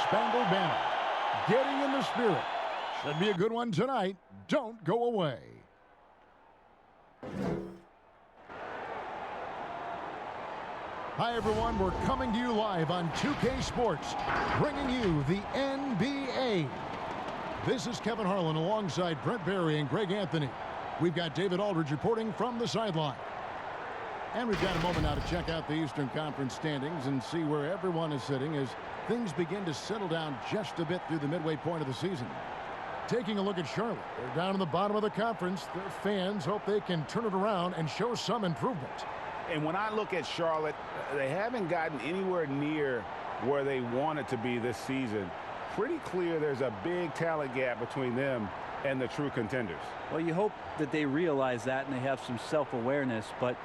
Spangled Banner. Getting in the spirit. Should be a good one tonight. Don't go away. Hi, everyone. We're coming to you live on 2K Sports, bringing you the NBA. This is Kevin Harlan alongside Brent Barry and Greg Anthony. We've got David Aldridge reporting from the sideline. And we've got a moment now to check out the Eastern Conference standings and see where everyone is sitting as things begin to settle down just a bit through the midway point of the season. Taking a look at Charlotte, they're down in the bottom of the conference. Their fans hope they can turn it around and show some improvement. And when I look at Charlotte, they haven't gotten anywhere near where they wanted to be this season. Pretty clear there's a big talent gap between them and the true contenders. Well, you hope that they realize that and they have some self-awareness, but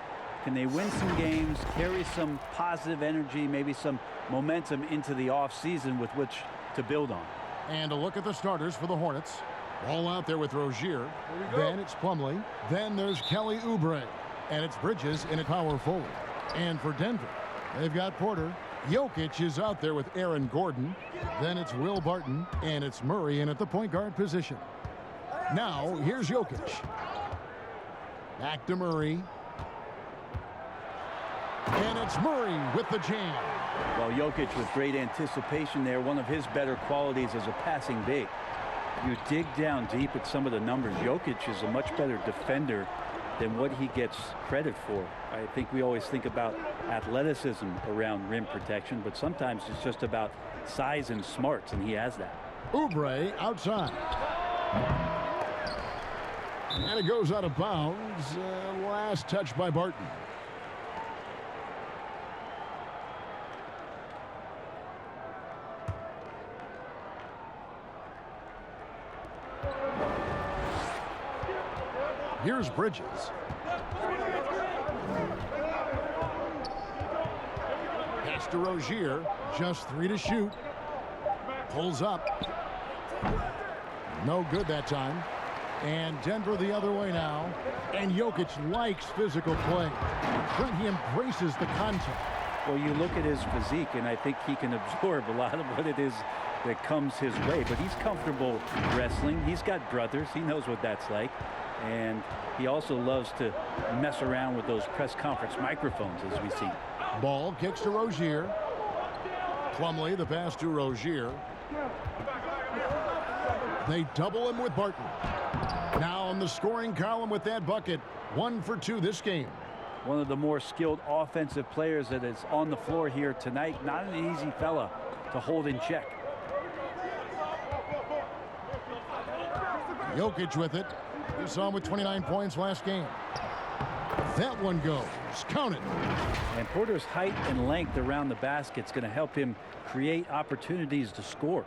can they win some games, carry some positive energy, maybe some momentum into the offseason with which to build on? And a look at the starters for the Hornets. All out there with Rozier. Then it's Plumlee. Then there's Kelly Oubre. And it's Bridges in a power forward. And for Denver, they've got Porter. Jokic is out there with Aaron Gordon. Then it's Will Barton. And it's Murray in at the point guard position. Now, here's Jokic. Back to Murray. And it's Murray with the jam. Well, Jokic with great anticipation there. One of his better qualities as a passing big. You dig down deep at some of the numbers. Jokic is a much better defender than what he gets credit for. I think we always think about athleticism around rim protection, but sometimes it's just about size and smarts, and he has that. Oubre outside. And it goes out of bounds. Last touch by Barton. Here's Bridges. Pass to Rozier. Just 3 to shoot. Pulls up. No good that time. And Denver the other way now. And Jokic likes physical play. He embraces the contact. Well, you look at his physique, and I think he can absorb a lot of what it is that comes his way. But he's comfortable wrestling. He's got brothers. He knows what that's like. And he also loves to mess around with those press conference microphones, as we see. Ball kicks to Rozier. Plumlee, the pass to Rozier. They double him with Barton. Now on the scoring column with that bucket. 1 for 2 this game. One of the more skilled offensive players that is on the floor here tonight. Not an easy fella to hold in check. Jokic with it. We saw him with 29 points last game. That one goes. Count it. And Porter's height and length around the basket is going to help him create opportunities to score.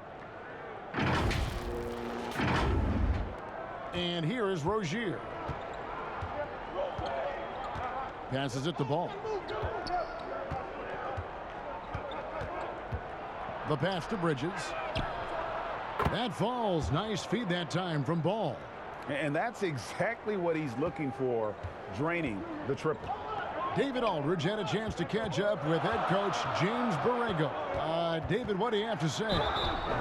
And here is Rozier. Passes it to Ball. The pass to Bridges. That falls. Nice feed that time from Ball. And that's exactly what he's looking for, draining the triple. David Aldridge had a chance to catch up with head coach James Borrego. David, what do you have to say?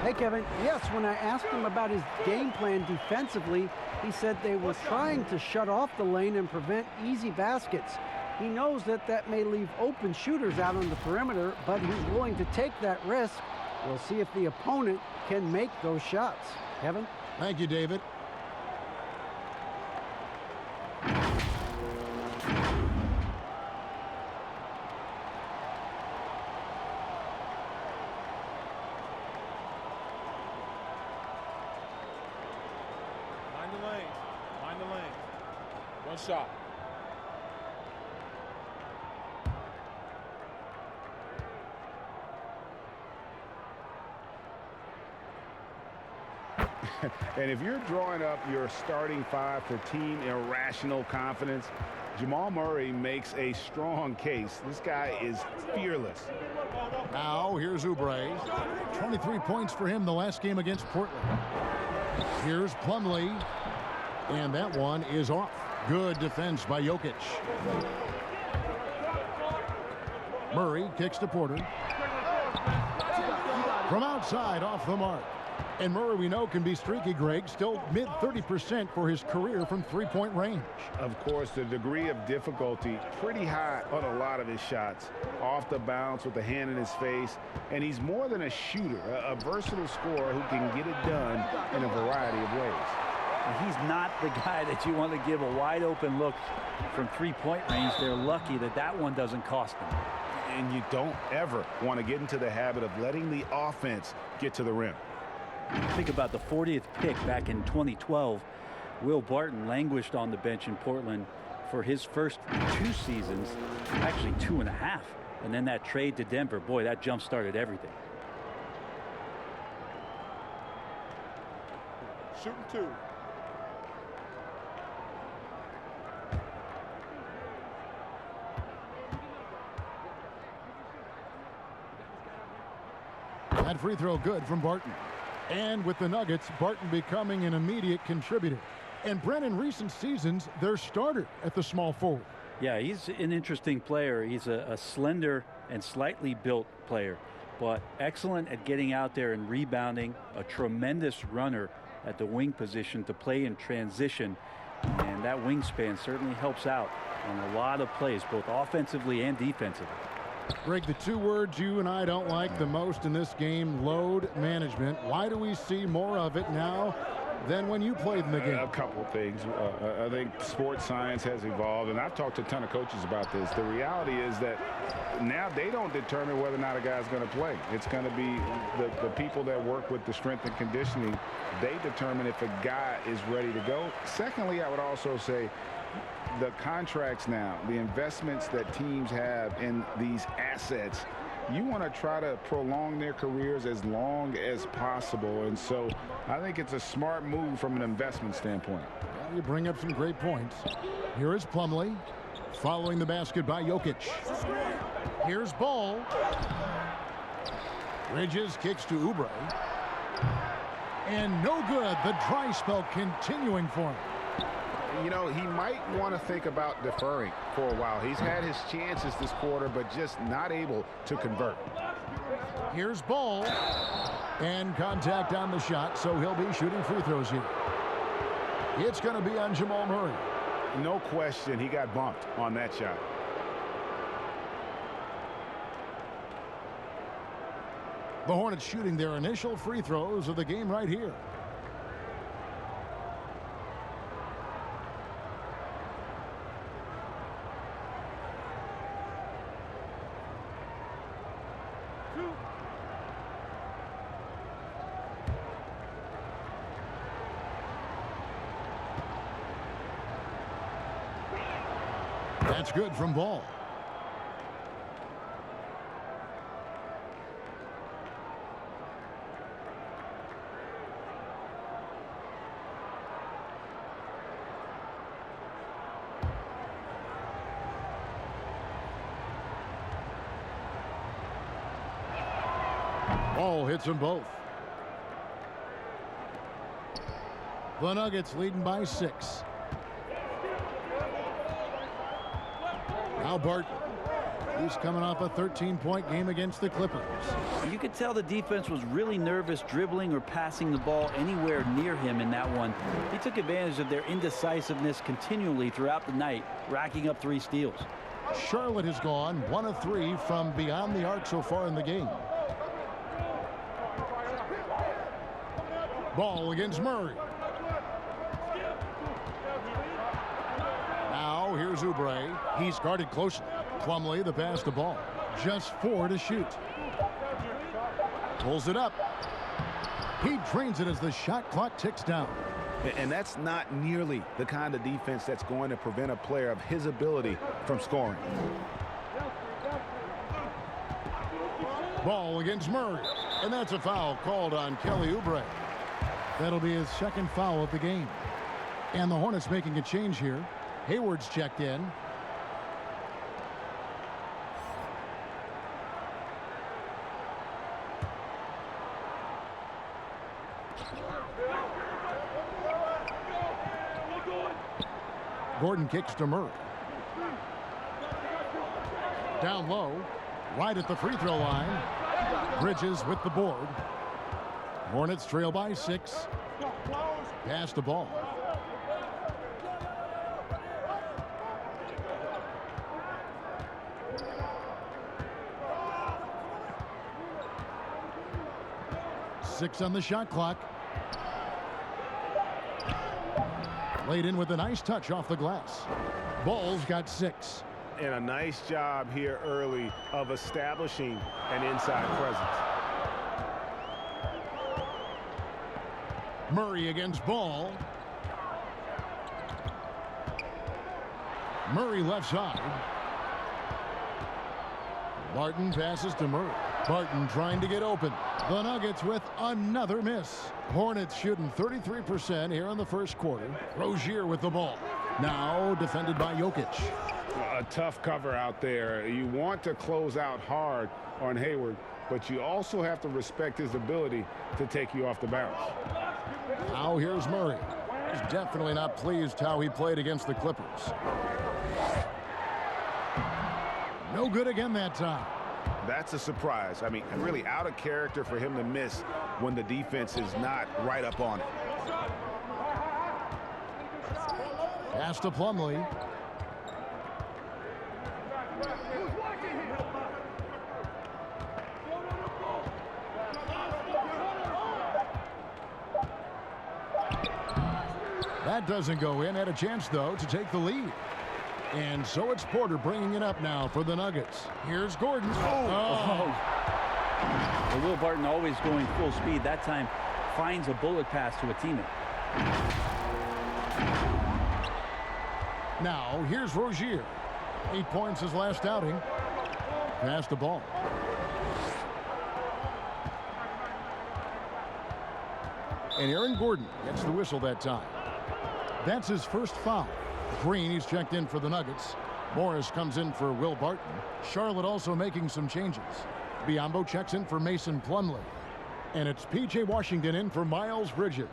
Hey, Kevin. Yes, when I asked him about his game plan defensively, he said they were trying to shut off the lane and prevent easy baskets. He knows that that may leave open shooters out on the perimeter, but he's willing to take that risk. We'll see if the opponent can make those shots. Kevin? Thank you, David. Find the lane. One shot. And if you're drawing up your starting 5 for team irrational confidence, Jamal Murray makes a strong case. This guy is fearless. Now here's Oubre. 23 points for him the last game against Portland. Here's Plumlee. And that one is off. Good defense by Jokic. Murray kicks to Porter. From outside, off the mark. And Murray, we know, can be streaky, Greg. Still mid 30% for his career from three-point range. Of course, the degree of difficulty pretty high on a lot of his shots. Off the bounce with the hand in his face. And he's more than a shooter, a versatile scorer who can get it done in a variety of ways. And he's not the guy that you want to give a wide open look from three-point range. They're lucky that that one doesn't cost them. And you don't ever want to get into the habit of letting the offense get to the rim. Think about the 40th pick back in 2012. Will Barton languished on the bench in Portland for his first 2 seasons, actually 2.5. And then that trade to Denver, boy, that jump-started everything. Shooting 2. That free throw good from Barton. And with the Nuggets, Barton becoming an immediate contributor. And Brent, in recent seasons, their starter at the small forward. Yeah, he's an interesting player. He's a slender and slightly built player, but excellent at getting out there and rebounding, a tremendous runner at the wing position to play in transition. And that wingspan certainly helps out on a lot of plays, both offensively and defensively. Greg, the 2 words you and I don't like the most in this game, load management. Why do we see more of it now than when you played in the game? A couple of things. I think sports science has evolved, and I've talked to a ton of coaches about this. The reality is that now they don't determine whether or not a guy's going to play. It's going to be the people that work with the strength and conditioning. They determine if a guy is ready to go. Secondly, I would also say the contracts now, the investments that teams have in these assets, you want to try to prolong their careers as long as possible. And so I think it's a smart move from an investment standpoint. Well, you bring up some great points. Here is Plumlee following the basket by Jokic. Here's Ball. Bridges kicks to Oubre. And no good. The dry spell continuing for him. You know, he might want to think about deferring for a while. He's had his chances this quarter, but just not able to convert. Here's Ball. And contact on the shot, so he'll be shooting free throws here. It's going to be on Jamal Murray. No question, he got bumped on that shot. The Hornets shooting their initial free throws of the game right here. That's good from Ball. Ball hits them both. The Nuggets leading by 6. Now Barton. He's coming off a 13-point game against the Clippers. You could tell the defense was really nervous dribbling or passing the ball anywhere near him in that one. He took advantage of their indecisiveness continually throughout the night, racking up 3 steals. Charlotte has gone 1 of 3 from beyond the arc so far in the game. Ball against Murray. Now here's Oubre. He's guarded closely. Plumlee the pass to Ball. Just 4 to shoot. Pulls it up. He drains it as the shot clock ticks down. And that's not nearly the kind of defense that's going to prevent a player of his ability from scoring. Ball against Murray. And that's a foul called on Kelly Oubre. That'll be his 2nd foul of the game. And the Hornets making a change here. Hayward's checked in. Gordon kicks to Murray. Down low, right at the free throw line. Bridges with the board. Hornets trail by 6. Pass the ball. Six on the shot clock. Laid in with a nice touch off the glass. Ball's got 6. And a nice job here early of establishing an inside presence. Murray against Ball. Murray left side. Barton passes to Murray. Barton trying to get open. The Nuggets with another miss. Hornets shooting 33% here in the first quarter. Rozier with the ball. Now defended by Jokic. A tough cover out there. You want to close out hard on Hayward, but you also have to respect his ability to take you off the bounce. Now here's Murray. He's definitely not pleased how he played against the Clippers. No good again that time. That's a surprise. I mean, really out of character for him to miss when the defense is not right up on it. Pass to Plumlee. That doesn't go in. Had a chance, though, to take the lead. And so it's Porter bringing it up now for the Nuggets. Here's Gordon. Well, Will Barton always going full speed. That time finds a bullet pass to a teammate. Now here's Rozier. 8 points his last outing. Pass the ball. And Aaron Gordon gets the whistle that time. That's his first foul. Green, he's checked in for the Nuggets. Morris comes in for Will Barton. Charlotte also making some changes. Biyombo checks in for Mason Plumlee. And it's P.J. Washington in for Miles Bridges.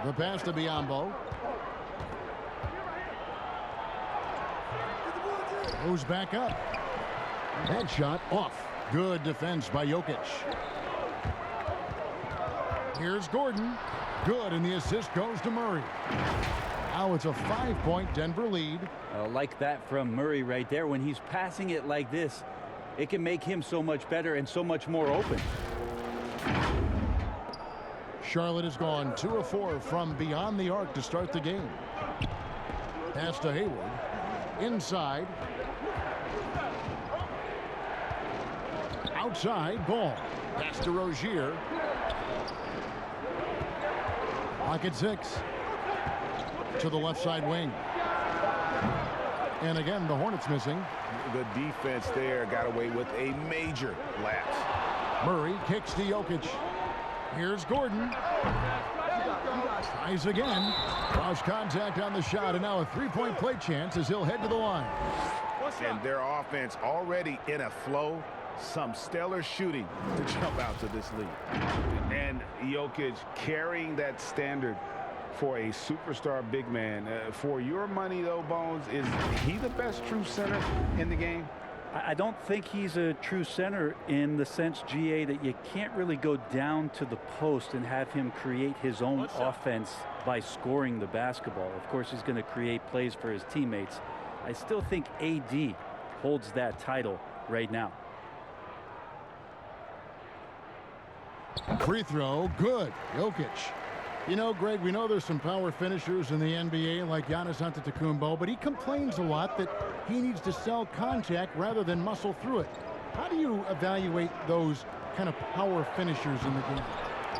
The pass to Biyombo. Moves back up. That shot off. Good defense by Jokic. Here's Gordon. Good, and the assist goes to Murray. Now it's a 5-point Denver lead. Like that from Murray right there. When he's passing it like this, it can make him so much better and so much more open. Charlotte has gone 2 of 4 from beyond the arc to start the game. Pass to Hayward. Inside. Outside, Ball. Pass to Rozier. Clock at 6. To the left side wing. And again, the Hornets missing. The defense there got away with a major lapse. Murray kicks to Jokic. Here's Gordon. Tries again. Cross contact on the shot, and now a 3-point play chance as he'll head to the line. And their offense already in a flow. Some stellar shooting to jump out to this lead. And Jokic carrying that standard for a superstar big man. For your money, though, Bones, is he the best true center in the game? I don't think he's a true center in the sense, GA, that you can't really go down to the post and have him create his own offense by scoring the basketball. Of course, he's going to create plays for his teammates. I still think AD holds that title right now. Free throw, good. Jokic. You know, Greg, we know there's some power finishers in the NBA like Giannis Antetokounmpo, but he complains a lot that he needs to sell contact rather than muscle through it. How do you evaluate those kind of power finishers in the game?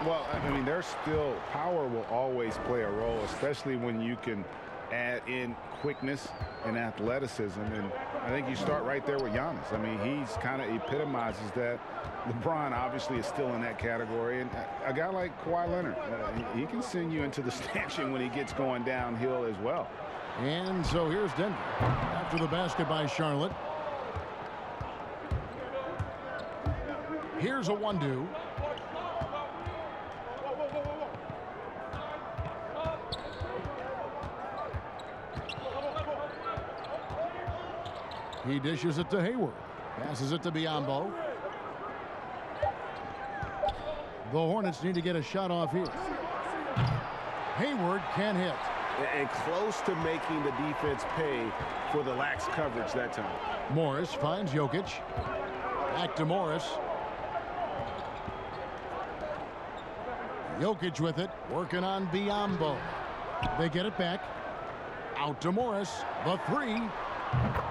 Well, I mean, there's still power will always play a role, especially when you can add in quickness and athleticism. And I think you start right there with Giannis. I mean, he's kind of epitomizes that. LeBron obviously is still in that category. And a guy like Kawhi Leonard, he can send you into the stanchion when he gets going downhill as well. And so here's Denver after the basket by Charlotte. Here's a 1-2. He dishes it to Hayward. Passes it to Biombo. The Hornets need to get a shot off here. Hayward can't hit. And close to making the defense pay for the lax coverage that time. Morris finds Jokic. Back to Morris. Jokic with it, working on Biombo. They get it back. Out to Morris. The three.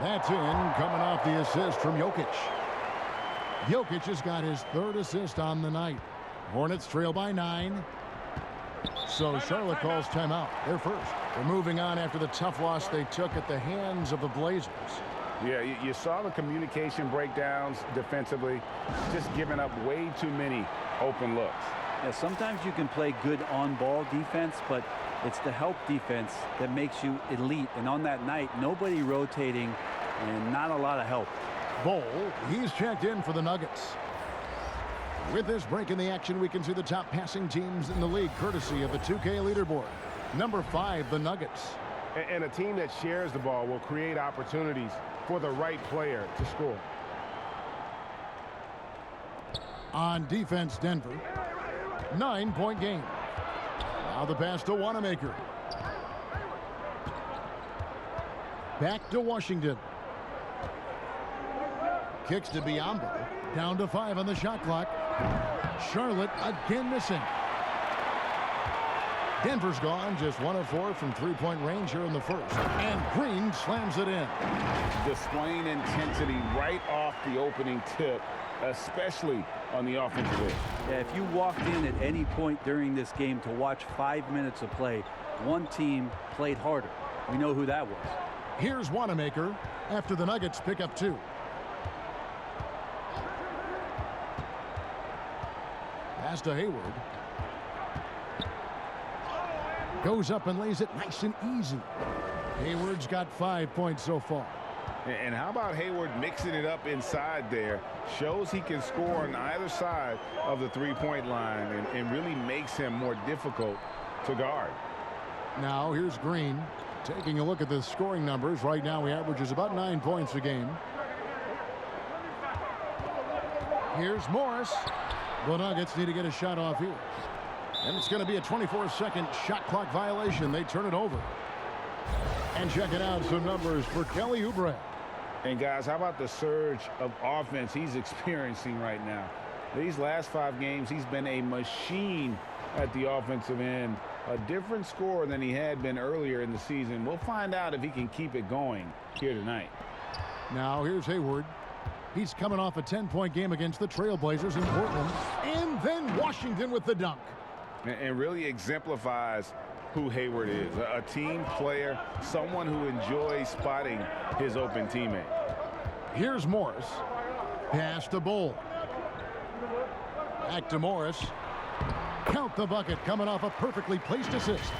That's in, coming off the assist from Jokic. Jokic has got his third assist on the night. Hornets trail by 9. So Charlotte calls timeout. They're first. They're moving on after the tough loss they took at the hands of the Blazers. Yeah, you saw the communication breakdowns defensively, just giving up way too many open looks. Yeah, sometimes you can play good on-ball defense, but it's the help defense that makes you elite. And on that night, nobody rotating and not a lot of help. Bol, he's checked in for the Nuggets. With this break in the action, we can see the top passing teams in the league, courtesy of the 2K leaderboard. Number 5, the Nuggets. And a team that shares the ball will create opportunities for the right player to score. On defense, Denver. 9-point game. Now the pass to Wanamaker. Back to Washington. Kicks to Biombo. Down to 5 on the shot clock. Charlotte again missing. Denver's gone, just 1 of 4 from three-point range here in the first. And Green slams it in. Displaying intensity right off the opening tip, especially on the offensive end. Yeah, if you walked in at any point during this game to watch 5 minutes of play, one team played harder. We know who that was. Here's Wanamaker after the Nuggets pick up 2. Pass to Hayward. Goes up and lays it nice and easy. Hayward's got 5 points so far. And how about Hayward mixing it up inside there? Shows he can score on either side of the three-point line and really makes him more difficult to guard. Now here's Green taking a look at the scoring numbers. Right now he averages about 9 points a game. Here's Morris. The Nuggets need to get a shot off here. And it's going to be a 24-second shot clock violation. They turn it over. And check it out, some numbers for Kelly Oubre. And guys, how about the surge of offense he's experiencing right now? These last 5 games, he's been a machine at the offensive end. A different scorer than he had been earlier in the season. We'll find out if he can keep it going here tonight. Now here's Hayward. He's coming off a 10-point game against the Trailblazers in Portland. And then Washington with the dunk. And really exemplifies who Hayward is. A team player, someone who enjoys spotting his open teammate. Here's Morris. Pass to Bol. Back to Morris. Count the bucket, coming off a perfectly placed assist.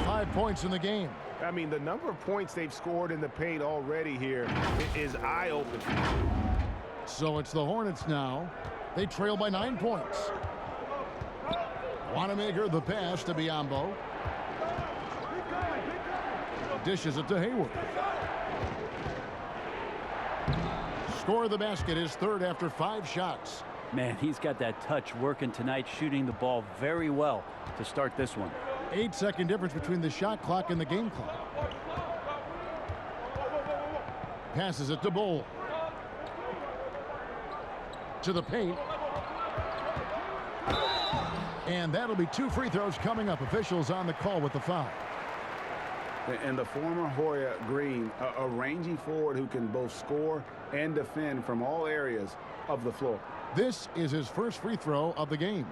5 points in the game. I mean, the number of points they've scored in the paint already here is eye-opening. So it's the Hornets now. They trail by 9 points. Wanamaker, the pass to Biombo. Dishes it to Hayward. Score the basket, his third after 5 shots. Man, he's got that touch working tonight, shooting the ball very well to start this one. 8-second difference between the shot clock and the game clock. Passes it to Bol. To the paint. And that'll be 2 free throws coming up. Officials on the call with the foul. And the former Hoya Green, a rangy forward who can both score and defend from all areas of the floor. This is his first free throw of the game.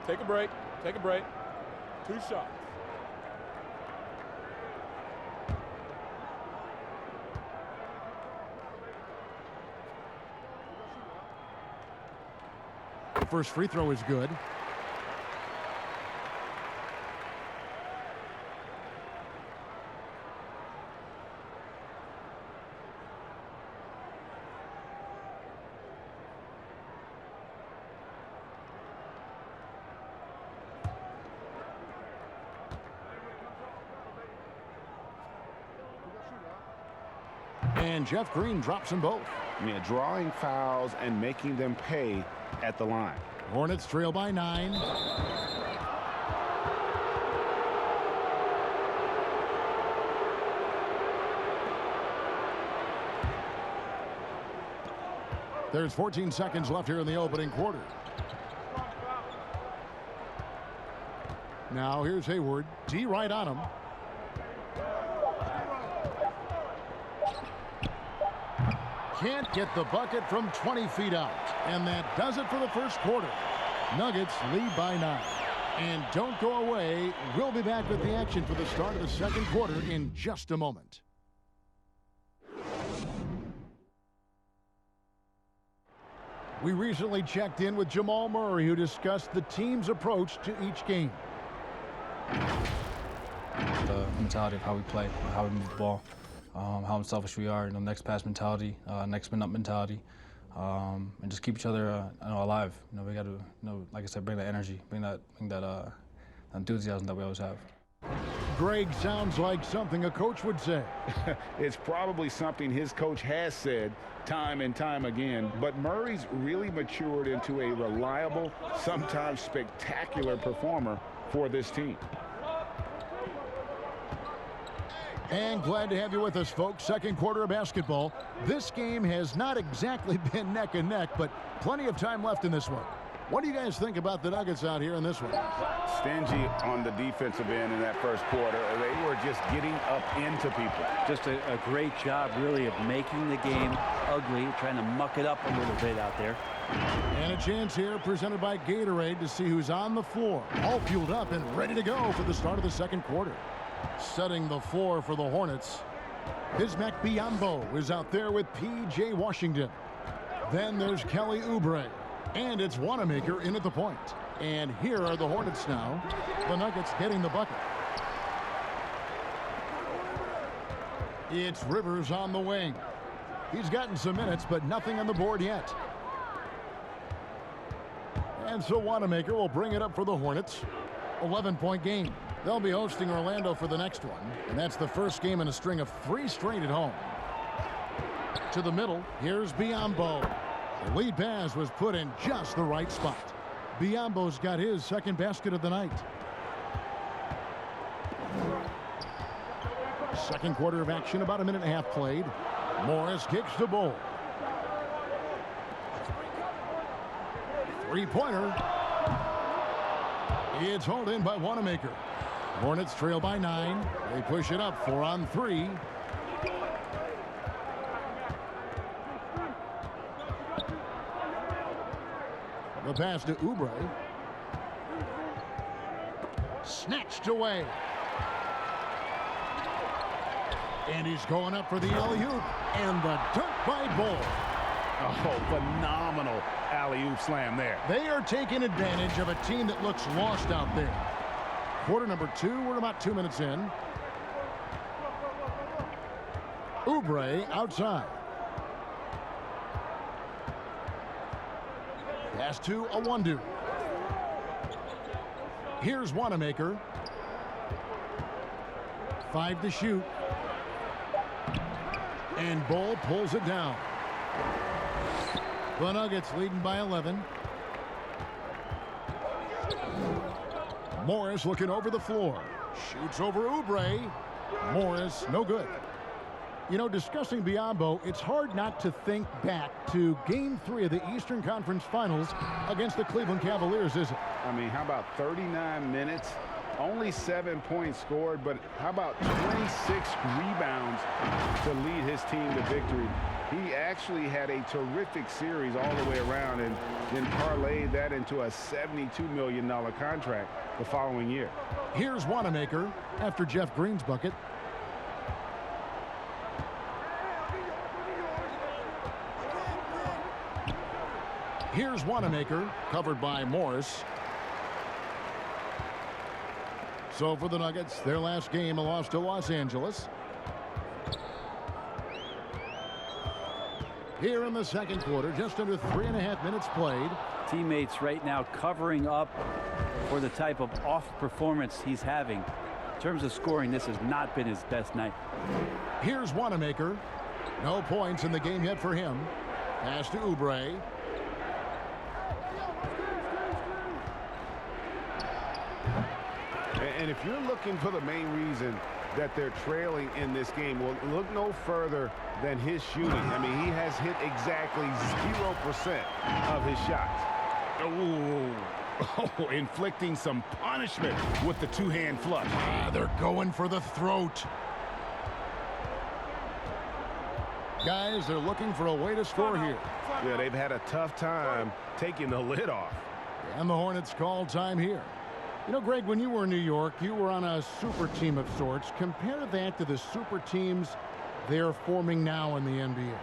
Take a break. Take a break. 2 shots. The first free throw is good. And Jeff Green drops them both. Yeah, drawing fouls and making them pay at the line. Hornets trail by 9. There's 14 seconds left here in the opening quarter. Now here's Hayward. D right on him. Can't get the bucket from 20 feet out. And that does it for the first quarter. Nuggets lead by 9. And don't go away. We'll be back with the action for the start of the second quarter in just a moment. We recently checked in with Jamal Murray, who discussed the team's approach to each game. The mentality of how we play, how we move the ball, how unselfish we are, next pass mentality, next man up mentality, and just keep each other alive. We got to, like I said, bring that energy, bring that enthusiasm that we always have. Greg, sounds like something a coach would say. It's probably something his coach has said time and time again, but Murray's really matured into a reliable, sometimes spectacular performer for this team. And glad to have you with us, folks. Second quarter of basketball. This game has not exactly been neck and neck, but plenty of time left in this one. What do you guys think about the Nuggets out here in this one? Stingy on the defensive end in that first quarter. They were just getting up into people. Just a great job, really, of making the game ugly, trying to muck it up a little bit out there. And a chance here presented by Gatorade to see who's on the floor. All fueled up and ready to go for the start of the second quarter. Setting the floor for the Hornets. Bismack Biyombo is out there with P.J. Washington. Then there's Kelly Oubre. And it's Wanamaker in at the point. And here are the Hornets now. The Nuggets getting the bucket. It's Rivers on the wing. He's gotten some minutes, but nothing on the board yet. And so Wanamaker will bring it up for the Hornets. 11-point game. They'll be hosting Orlando for the next one. And that's the first game in a string of 3 straight at home. To the middle, here's Biyombo. The lead pass was put in just the right spot. Biyombo's got his second basket of the night. Second quarter of action, about a minute and a half played. Morris kicks the ball. Three-pointer. It's hauled in by Wanamaker. Hornets trail by 9. They push it up 4 on 3. The pass to Oubre. Snatched away. And he's going up for the alley-oop. And the dunk by Bull. Oh, phenomenal alley-oop slam there. They are taking advantage of a team that looks lost out there. Quarter number 2. We're about 2 minutes in. Oubre outside. Pass to Awandu. Here's Wanamaker. 5 to shoot. And Bull pulls it down. The Nuggets leading by 11. Morris looking over the floor. Shoots over Oubre. Morris, no good. Discussing Biyombo, it's hard not to think back to Game 3 of the Eastern Conference Finals against the Cleveland Cavaliers, isn't it? I mean, how about 39 minutes? Only 7 points scored, but how about 26 rebounds to lead his team to victory? He actually had a terrific series all the way around and then parlayed that into a $72 million contract the following year. Here's Wanamaker after Jeff Green's bucket. Here's Wanamaker, covered by Morris. So for the Nuggets, their last game, a loss to Los Angeles. Here in the second quarter, just under 3.5 minutes played. Teammates right now covering up for the type of off performance he's having. In terms of scoring, this has not been his best night. Here's Wanamaker. No points in the game yet for him. Pass to Oubre. And if you're looking for the main reason that they're trailing in this game, well, look no further than his shooting. I mean, he has hit exactly 0% of his shots. Oh, inflicting some punishment with the two-hand flush. They're going for the throat. Guys, they're looking for a way to score here. Yeah, they've had a tough time taking the lid off. And the Hornets call time here. You know, Greg, when you were in New York, you were on a super team of sorts. Compare that to the super teams they're forming now in the NBA.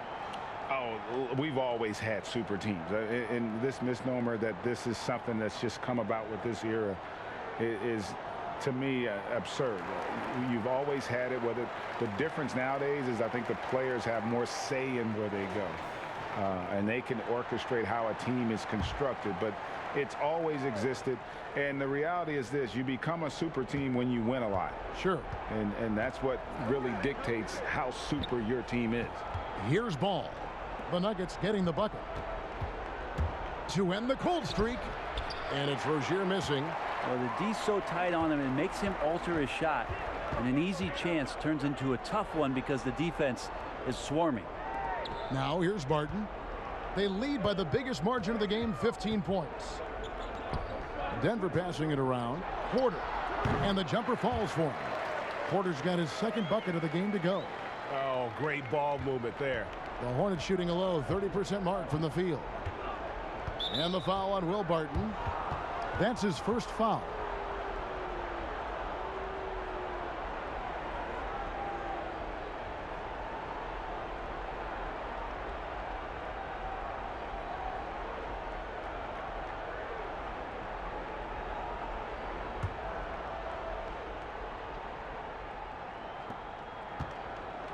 Oh, we've always had super teams. And this misnomer that this is something that's just come about with this era is, to me, absurd. You've always had it. Whether the difference nowadays is I think the players have more say in where they go. And they can orchestrate how a team is constructed. But it's always existed. And the reality is this: you become a super team when you win a lot. Sure. And that's what really dictates how super your team is. Here's ball. The Nuggets getting the bucket. To end the cold streak. And it's Rozier missing. Well, the D's so tight on him, it makes him alter his shot. And an easy chance turns into a tough one because the defense is swarming. Now here's Barton. They lead by the biggest margin of the game, 15 points. Denver passing it around. Porter. And the jumper falls for him. Porter's got his second bucket of the game to go. Oh, great ball movement there. The Hornets shooting a low 30% mark from the field. And the foul on Will Barton. That's his first foul.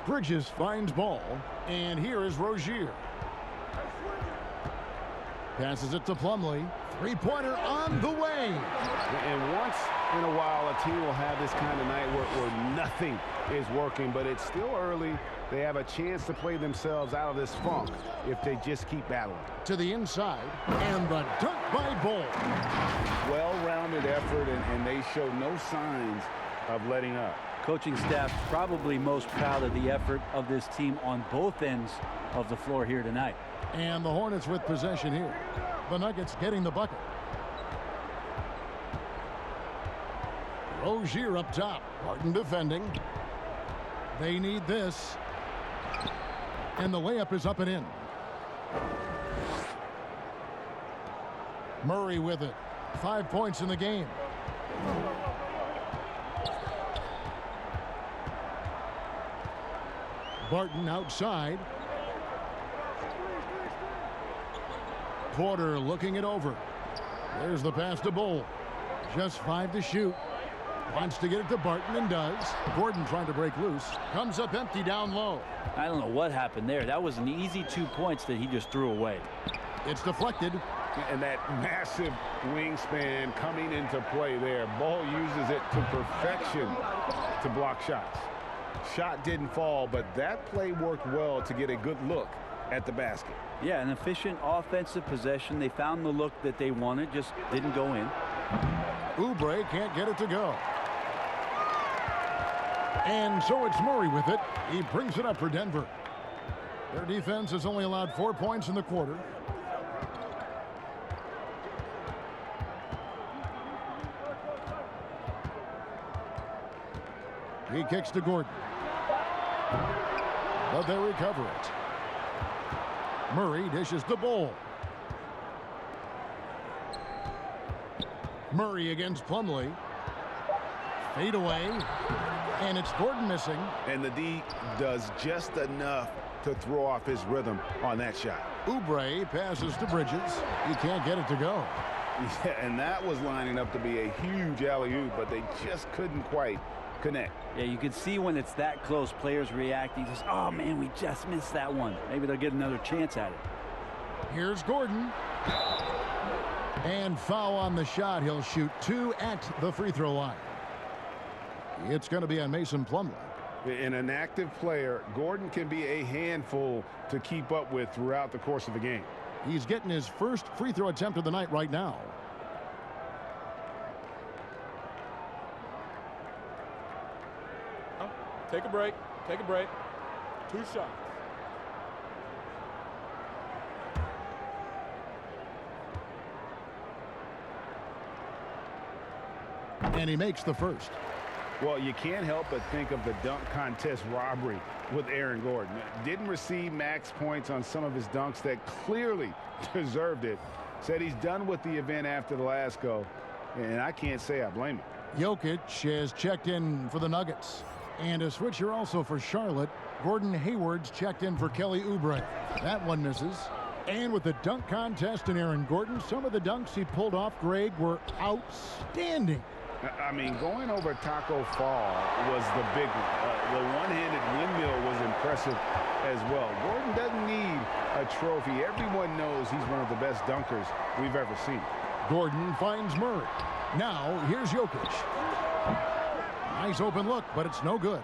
Bridges finds ball, and here is Rozier. Passes it to Plumlee. Three-pointer on the way. And once in a while, a team will have this kind of night where nothing is working, but it's still early. They have a chance to play themselves out of this funk if they just keep battling. To the inside, and the dunk by Bull. Well-rounded effort, and they show no signs of letting up. Coaching staff probably most proud of the effort of this team on both ends of the floor here tonight. And the Hornets with possession here. The Nuggets getting the bucket. Rozier up top. Barton defending. They need this. And the layup is up and in. Murray with it. 5 points in the game. Barton outside. Porter looking it over. There's the pass to Bull. Just 5 to shoot. Wants to get it to Barton and does. Gordon trying to break loose. Comes up empty down low. I don't know what happened there. That was an easy 2 points that he just threw away. It's deflected. And that massive wingspan coming into play there. Ball uses it to perfection to block shots. Shot didn't fall, but that play worked well to get a good look at the basket. Yeah, an efficient offensive possession. They found the look that they wanted, just didn't go in. Oubre can't get it to go. And so it's Murray with it. He brings it up for Denver. Their defense has only allowed 4 points in the quarter. He kicks to Gordon. But they recover it. Murray dishes the Bull. Murray against Plumlee. Fade away. And it's Gordon missing. And the D does just enough to throw off his rhythm on that shot. Oubre passes to Bridges. He can't get it to go. Yeah, and that was lining up to be a huge alley-oop, but they just couldn't quite connect. Yeah, you can see when it's that close, players reacting. Just, oh, man, we just missed that one. Maybe they'll get another chance at it. Here's Gordon. And foul on the shot. He'll shoot 2 at the free throw line. It's going to be on Mason Plumlee. And an active player, Gordon can be a handful to keep up with throughout the course of the game. He's getting his first free throw attempt of the night right now. Take a break. Take a break. 2 shots. And he makes the first. Well, you can't help but think of the dunk contest robbery with Aaron Gordon. Didn't receive max points on some of his dunks that clearly deserved it. Said he's done with the event after the last go, and I can't say I blame him. Jokic has checked in for the Nuggets. And a switcher also for Charlotte. Gordon Hayward's checked in for Kelly Oubre. That one misses. And with the dunk contest and Aaron Gordon, some of the dunks he pulled off, Greg, were outstanding. I mean, going over Taco Fall was the big one. The one-handed windmill was impressive as well. Gordon doesn't need a trophy. Everyone knows he's one of the best dunkers we've ever seen. Gordon finds Murray. Now, here's Jokic. Nice open look, but it's no good.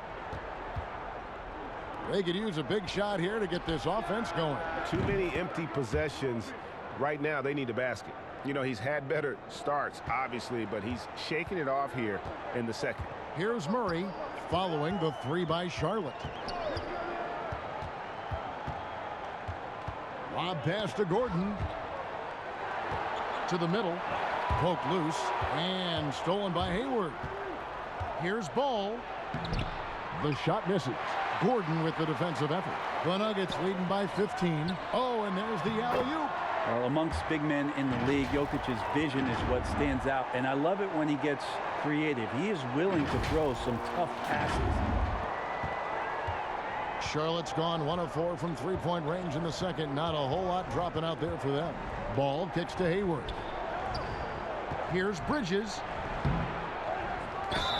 They could use a big shot here to get this offense going. Too many empty possessions. Right now, they need a basket. You know, he's had better starts, obviously, but he's shaking it off here in the second. Here's Murray following the 3 by Charlotte. Lob pass to Gordon. To the middle. Poked loose and stolen by Hayward. Here's Ball. The shot misses. Gordon with the defensive effort. The Nuggets leading by 15. Oh, and there's the alley-oop. Well, amongst big men in the league, Jokic's vision is what stands out, and I love it when he gets creative. He is willing to throw some tough passes. Charlotte's gone 1 of 4 from three-point range in the second. Not a whole lot dropping out there for them. Ball kicks to Hayward. Here's Bridges.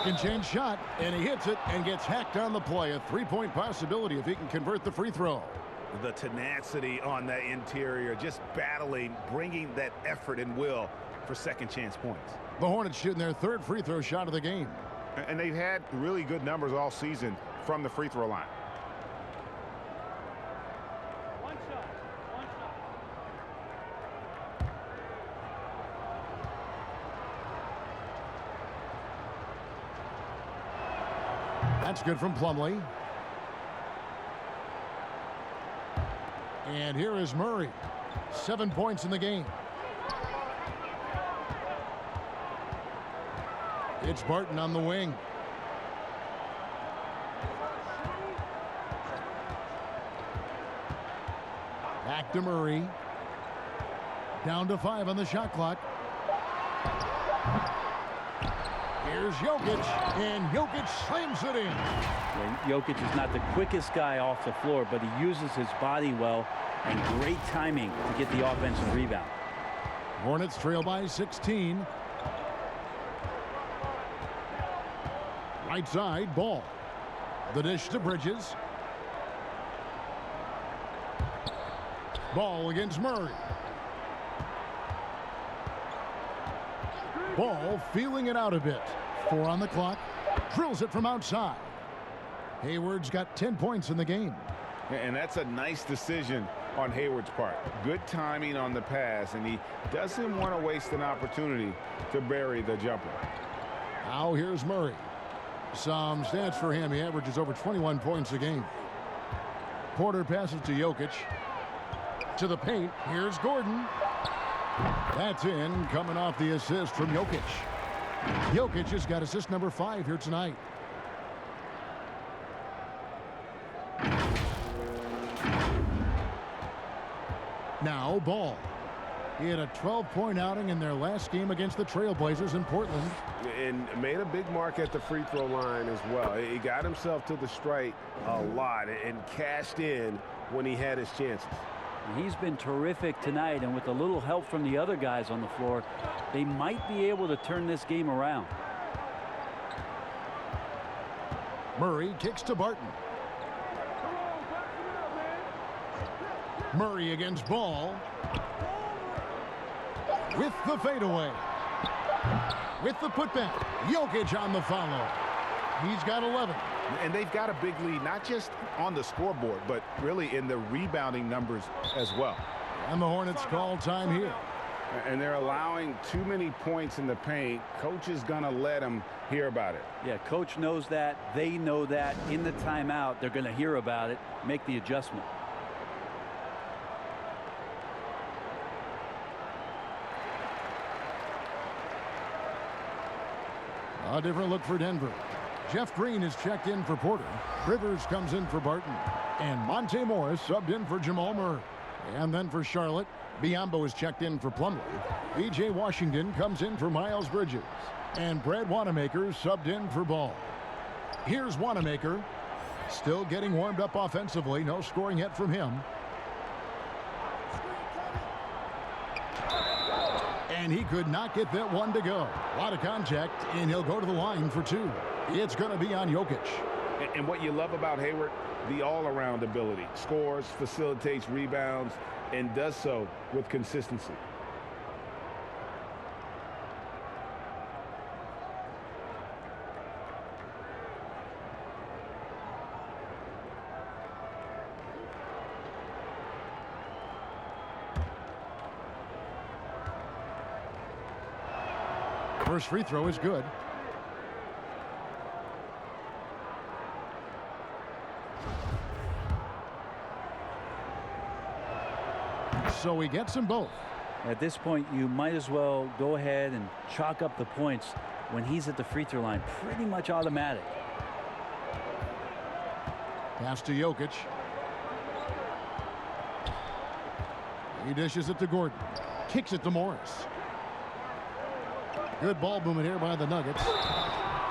Can change shot, and he hits it and gets hacked on the play. A three-point possibility if he can convert the free throw. The tenacity on that interior, just battling, bringing that effort and will for second chance points. The Hornets shooting their 3rd free throw shot of the game. And they've had really good numbers all season from the free throw line. One shot. That's good from Plumlee. And here is Murray. 7 points in the game. It's Barton on the wing. Back to Murray. Down to 5 on the shot clock. Here's Jokic, and Jokic slams it in. Well, Jokic is not the quickest guy off the floor, but he uses his body well and great timing to get the offensive rebound. Hornets trail by 16. Right side, Ball. The dish to Bridges. Ball against Murray. Ball feeling it out a bit. 4 on the clock. Drills it from outside. Hayward's got 10 points in the game. And that's a nice decision on Hayward's part. Good timing on the pass, and he doesn't want to waste an opportunity to bury the jumper. Now here's Murray. Some stats for him. He averages over 21 points a game. Porter passes to Jokic. To the paint. Here's Gordon. That's in, coming off the assist from Jokic. Jokic has got assist number 5 here tonight. Now Ball. He had a 12-point outing in their last game against the Trailblazers in Portland. And made a big mark at the free throw line as well. He got himself to the strike a lot and cashed in when he had his chances. He's been terrific tonight, and with a little help from the other guys on the floor, they might be able to turn this game around. Murray kicks to Barton. Murray against Ball. With the fadeaway. With the putback. Jokic on the follow. He's got 11. And they've got a big lead, not just on the scoreboard, but really in the rebounding numbers as well. And the Hornets call time here. And they're allowing too many points in the paint. Coach is going to let them hear about it. Yeah, coach knows that. They know that. In the timeout, they're going to hear about it, make the adjustment. A different look for Denver. Jeff Green is checked in for Porter. Rivers comes in for Barton. And Monte Morris subbed in for Jamal Murray. And then for Charlotte, Biyombo is checked in for Plumlee. B.J. Washington comes in for Miles Bridges. And Brad Wanamaker subbed in for Ball. Here's Wanamaker. Still getting warmed up offensively. No scoring yet from him. And he could not get that one to go. A lot of contact, and he'll go to the line for two. It's going to be on Jokic. And what you love about Hayward, the all-around ability. Scores, facilitates, rebounds, and does so with consistency. First free throw is good. So he gets them both. At this point, you might as well go ahead and chalk up the points when he's at the free throw line. Pretty much automatic. Pass to Jokic. He dishes it to Gordon. Kicks it to Morris. Good ball movement here by the Nuggets.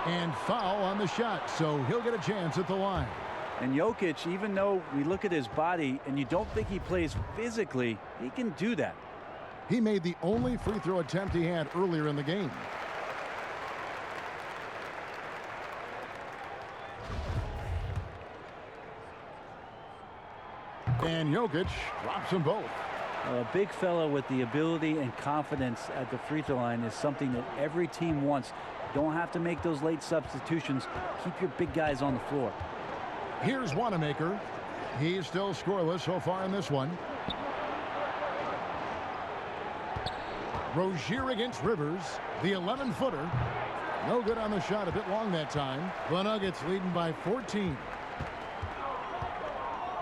And foul on the shot, so he'll get a chance at the line. And Jokic, even though we look at his body and you don't think he plays physically, he can do that. He made the only free throw attempt he had earlier in the game. And Jokic drops them both. A big fella with the ability and confidence at the free throw line is something that every team wants. Don't have to make those late substitutions. Keep your big guys on the floor. Here's Wanamaker. He's still scoreless so far in this one. Rozier against Rivers. The 11-footer. No good on the shot. A bit long that time. The Nuggets leading by 14.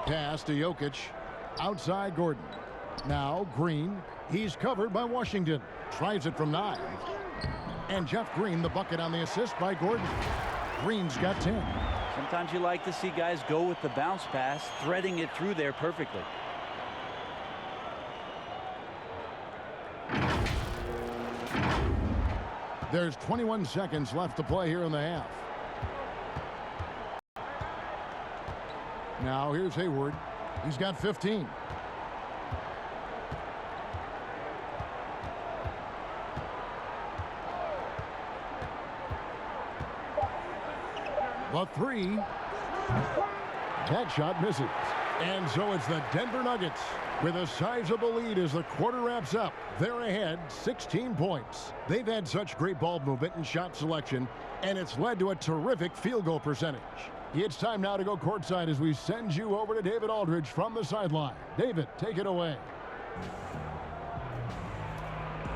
Pass to Jokic. Outside Gordon. Now Green. He's covered by Washington. Tries it from 9. And Jeff Green, the bucket on the assist by Gordon. Green's got 10. Sometimes you like to see guys go with the bounce pass, threading it through there perfectly. There's 21 seconds left to play here in the half. Now here's Hayward. He's got 15. The three. That shot misses. And so it's the Denver Nuggets with a sizable lead as the quarter wraps up. They're ahead 16 points. They've had such great ball movement and shot selection, and it's led to a terrific field goal percentage. It's time now to go courtside as we send you over to David Aldridge from the sideline. David, take it away.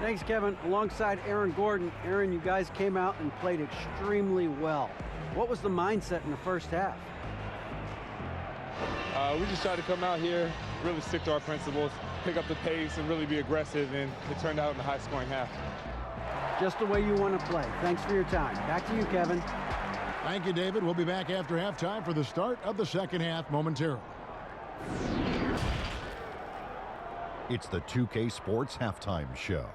Thanks, Kevin. Alongside Aaron Gordon. Aaron, you guys came out and played extremely well. What was the mindset in the first half? We just tried to come out here, really stick to our principles, pick up the pace, and really be aggressive, and it turned out in a high-scoring half. Just the way you want to play. Thanks for your time. Back to you, Kevin. Thank you, David. We'll be back after halftime for the start of the second half momentarily. It's the 2K Sports Halftime Show.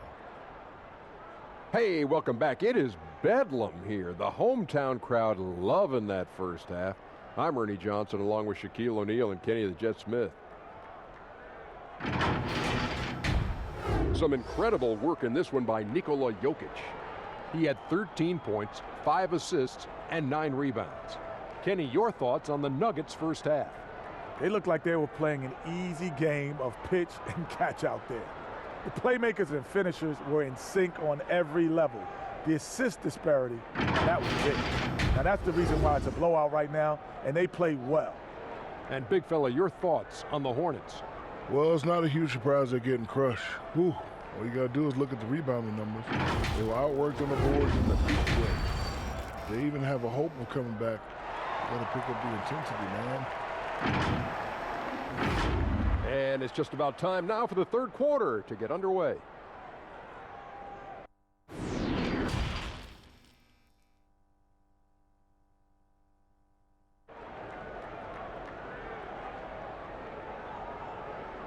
Hey, welcome back. It is bedlam here. The hometown crowd loving that first half. I'm Ernie Johnson along with Shaquille O'Neal and Kenny the Jet Smith. Some incredible work in this one by Nikola Jokic. He had 13 points, 5 assists, and 9 rebounds. Kenny, your thoughts on the Nuggets' first half? They looked like they were playing an easy game of pitch and catch out there. The playmakers and finishers were in sync on every level. The assist disparity, that was big. Now, that's the reason why it's a blowout right now, and they play well. And big fella, your thoughts on the Hornets? Well, it's not a huge surprise they're getting crushed. Whew. All you got to do is look at the rebounding numbers. They were outworked on the boards in the big play. They even have a hope of coming back. Got to pick up the intensity, man. And it's just about time now for the third quarter to get underway.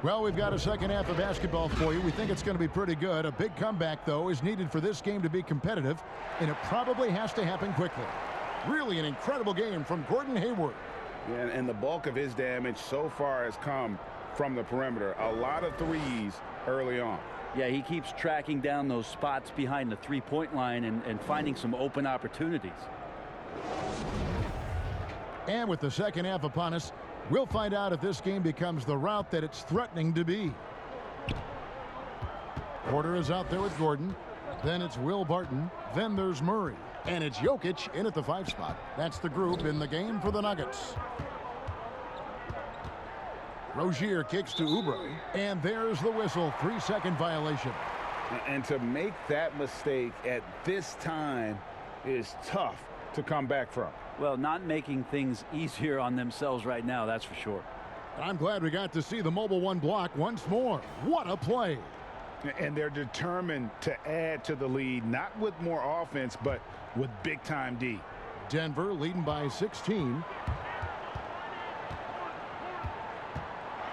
Well, we've got a second half of basketball for you. We think it's going to be pretty good. A big comeback, though, is needed for this game to be competitive, and it probably has to happen quickly. Really an incredible game from Gordon Hayward. Yeah, and the bulk of his damage so far has come from the perimeter. A lot of threes early on. Yeah, he keeps tracking down those spots behind the three-point line and finding some open opportunities. And with the second half upon us, we'll find out if this game becomes the route that it's threatening to be. Porter is out there with Gordon. Then it's Will Barton. Then there's Murray. And it's Jokic in at the 5 spot. That's the group in the game for the Nuggets. Rozier kicks to Oubre. And there's the whistle. 3-second violation. And to make that mistake at this time is tough to come back from. Well, not making things easier on themselves right now, that's for sure. I'm glad we got to see the mobile one block once more. What a play. And they're determined to add to the lead, not with more offense, but with big-time D. Denver leading by 16.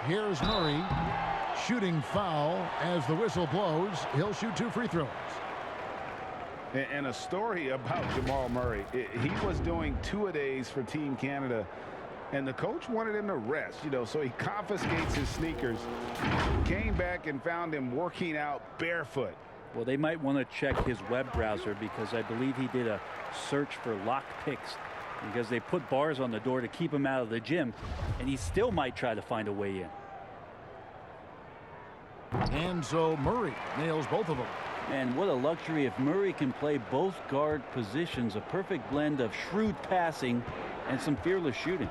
Here's Murray. Shooting foul as the whistle blows. He'll shoot 2 free throws. And a story about Jamal Murray. He was doing 2-a-days for Team Canada, and the coach wanted him to rest, so he confiscates his sneakers, came back and found him working out barefoot. Well, they might want to check his web browser because I believe he did a search for lock picks because they put bars on the door to keep him out of the gym, and he still might try to find a way in. And so Murray nails both of them. And what a luxury if Murray can play both guard positions. A perfect blend of shrewd passing and some fearless shooting.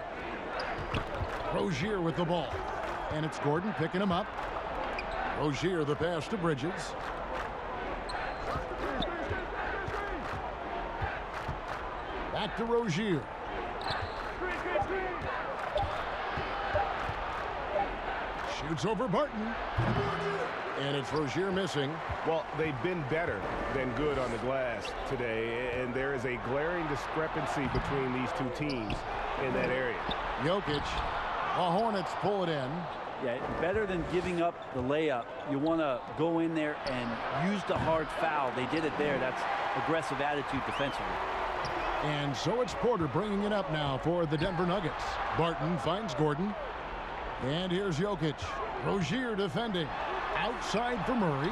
Rozier with the ball. And it's Gordon picking him up. Rozier the pass to Bridges. Back to Rozier. Shoots over Barton. And it's Rozier missing. Well, they've been better than good on the glass today, and there is a glaring discrepancy between these two teams in that area. Jokic, the Hornets pull it in. Yeah, better than giving up the layup. You want to go in there and use the hard foul. They did it there. That's aggressive attitude defensively. And so it's Porter bringing it up now for the Denver Nuggets. Barton finds Gordon. And here's Jokic. Rozier defending. Outside for Murray.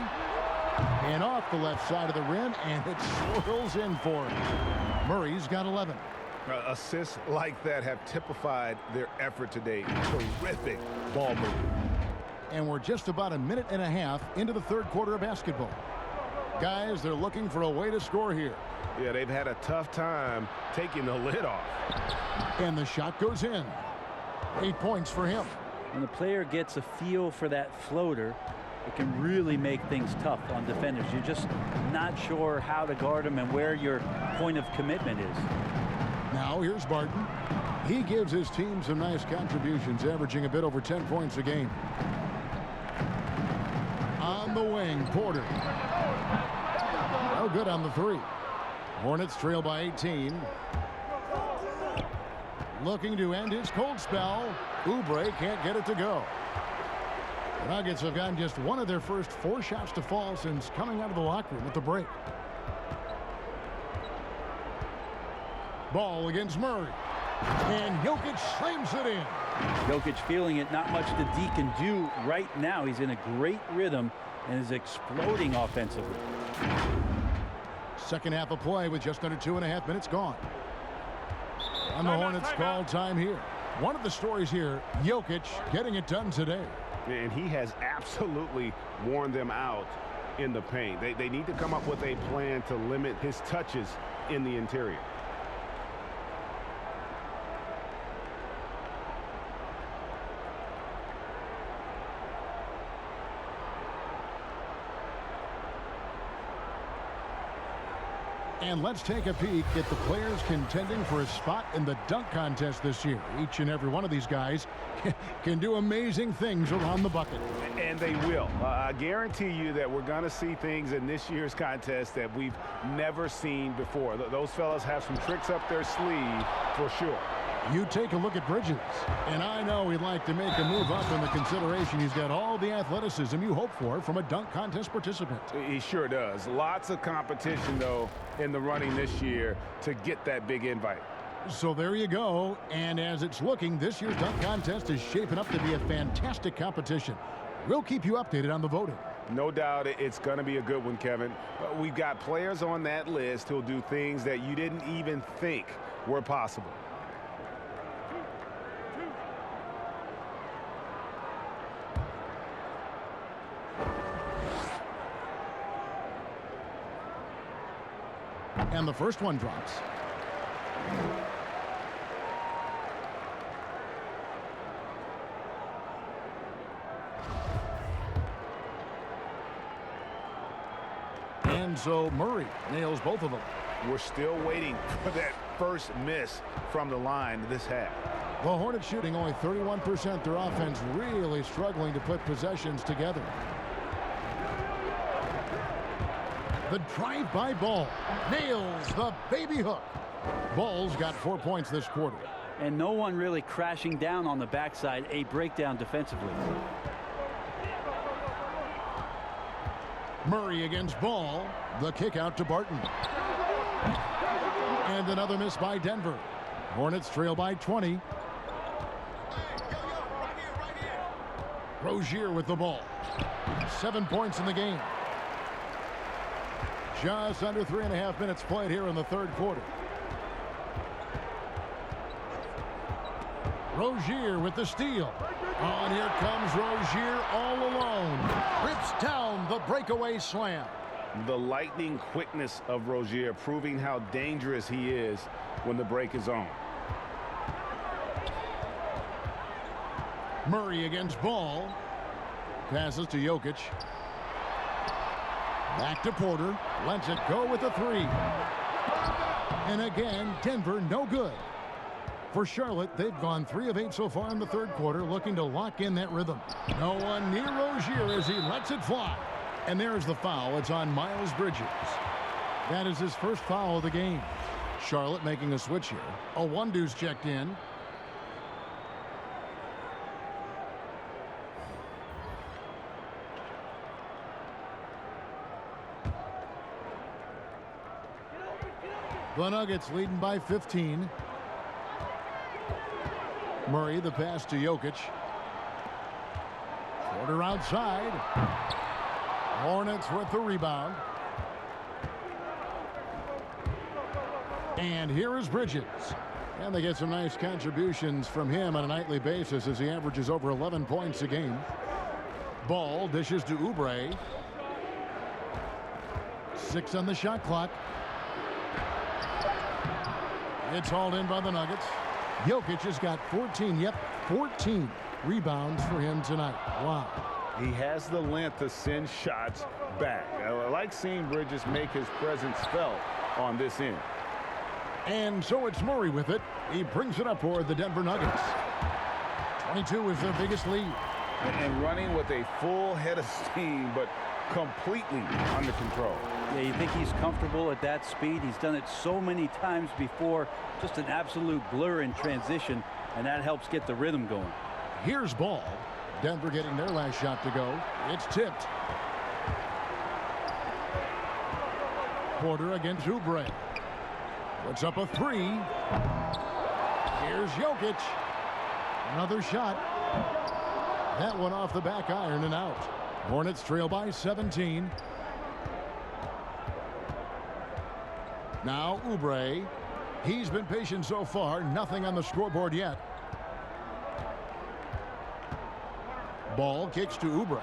And off the left side of the rim, and it swirls in for him. Murray's got 11. Assists like that have typified their effort today. Terrific ball movement. And we're just about a minute and a half into the third quarter of basketball. Guys, they're looking for a way to score here. Yeah, they've had a tough time taking the lid off. And the shot goes in. 8 points for him. When the player gets a feel for that floater, it can really make things tough on defenders. You're just not sure how to guard them and where your point of commitment is. Now here's Barton. He gives his team some nice contributions, averaging a bit over 10 points a game. On the wing, Porter. No good on the 3. Hornets trail by 18. Looking to end his cold spell. Oubre can't get it to go. The Nuggets have gotten just one of their first 4 shots to fall since coming out of the locker room at the break. Ball against Murray. And Jokic slams it in. Jokic feeling it. Not much that D can do right now. He's in a great rhythm and is exploding offensively. Second half of play with just under 2.5 minutes gone. And the Hornets call time here. One of the stories here, Jokic getting it done today. And he has absolutely worn them out in the paint. They need to come up with a plan to limit his touches in the interior. And let's take a peek at the players contending for a spot in the dunk contest this year. Each and every one of these guys can do amazing things around the bucket. And they will. I guarantee you that we're going to see things in this year's contest that we've never seen before. Those fellas have some tricks up their sleeve for sure. You take a look at Bridges, and I know he'd like to make a move up in the consideration. He's got all the athleticism you hope for from a dunk contest participant. He sure does. Lots of competition, though, in the running this year to get that big invite. So there you go. And as it's looking, this year's dunk contest is shaping up to be a fantastic competition. We'll keep you updated on the voting. No doubt it's going to be a good one, Kevin. We've got players on that list who'll do things that you didn't even think were possible. And the first one drops. And so Murray nails both of them. We're still waiting for that first miss from the line this half. The Hornets shooting only 31%. Their offense really struggling to put possessions together. The drive-by Ball nails the baby hook. Ball's got 4 points this quarter. And no one really crashing down on the backside. A breakdown defensively. Murray against Ball. The kick out to Barton. And another miss by Denver. Hornets trail by 20. Rozier with the ball. 7 points in the game. Just under 3.5 minutes played here in the third quarter. Rozier with the steal. Oh, and here comes Rozier all alone. Rips down the breakaway slam. The lightning quickness of Rozier proving how dangerous he is when the break is on. Murray against Ball. Passes to Jokic. Back to Porter. Lets it go with the three. And again, Denver no good. For Charlotte, they've gone 3 of 8 so far in the third quarter, looking to lock in that rhythm. No one near Rozier as he lets it fly. And there's the foul. It's on Miles Bridges. That is his first foul of the game. Charlotte making a switch here. A one-deuce checked in. The Nuggets leading by 15. Murray, the pass to Jokic. Porter outside. Hornets with the rebound. And here is Bridges. And they get some nice contributions from him on a nightly basis as he averages over 11 points a game. Ball dishes to Oubre. 6 on the shot clock. It's hauled in by the Nuggets. Jokic has got 14, 14 rebounds for him tonight. Wow. He has the length to send shots back. I like seeing Bridges make his presence felt on this end. And so it's Murray with it. He brings it up for the Denver Nuggets. 22 is their biggest lead. And running with a full head of steam, but completely under control. Yeah, you think he's comfortable at that speed. He's done it so many times before. Just an absolute blur in transition, and that helps get the rhythm going. Here's Ball. Denver getting their last shot to go. It's tipped. Porter against Oubre. Puts up a three. Here's Jokic. Another shot. That one off the back iron and out. Hornets trail by 17. Now Oubre. He's been patient so far. Nothing on the scoreboard yet. Ball kicks to Oubre.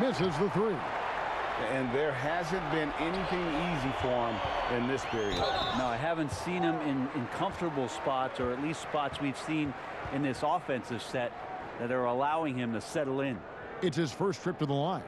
Misses the three. And there hasn't been anything easy for him in this period. No, I haven't seen him in comfortable spots, or at least spots we've seen in this offensive set that are allowing him to settle in. It's his first trip to the line.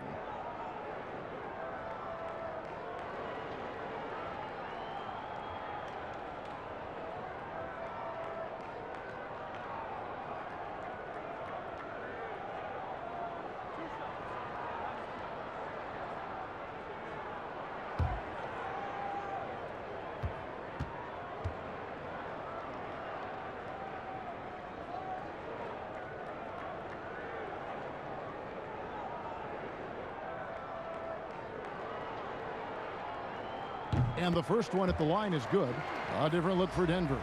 And the first one at the line is good. A different look for Denver.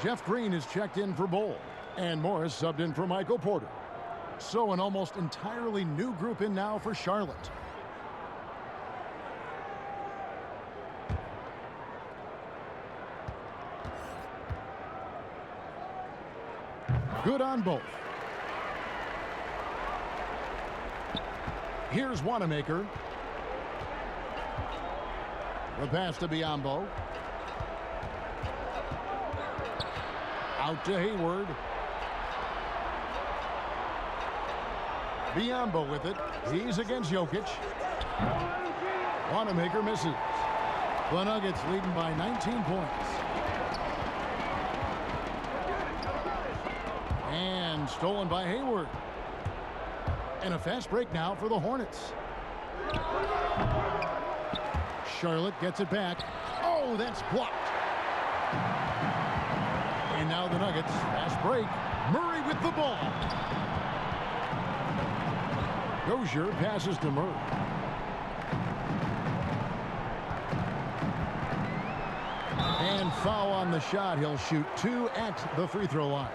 Jeff Green is checked in for Bowl. And Morris subbed in for Michael Porter. So an almost entirely new group in now for Charlotte. Good on both. Here's Wanamaker. The pass to Biyombo. Out to Hayward. Biyombo with it. He's against Jokic. Wanamaker misses. The Nuggets leading by 19 points. And stolen by Hayward. And a fast break now for the Hornets. Charlotte gets it back. Oh, that's blocked. And now the Nuggets, fast break. Murray with the ball. Dozier passes to Murray. And foul on the shot. He'll shoot 2 at the free throw line.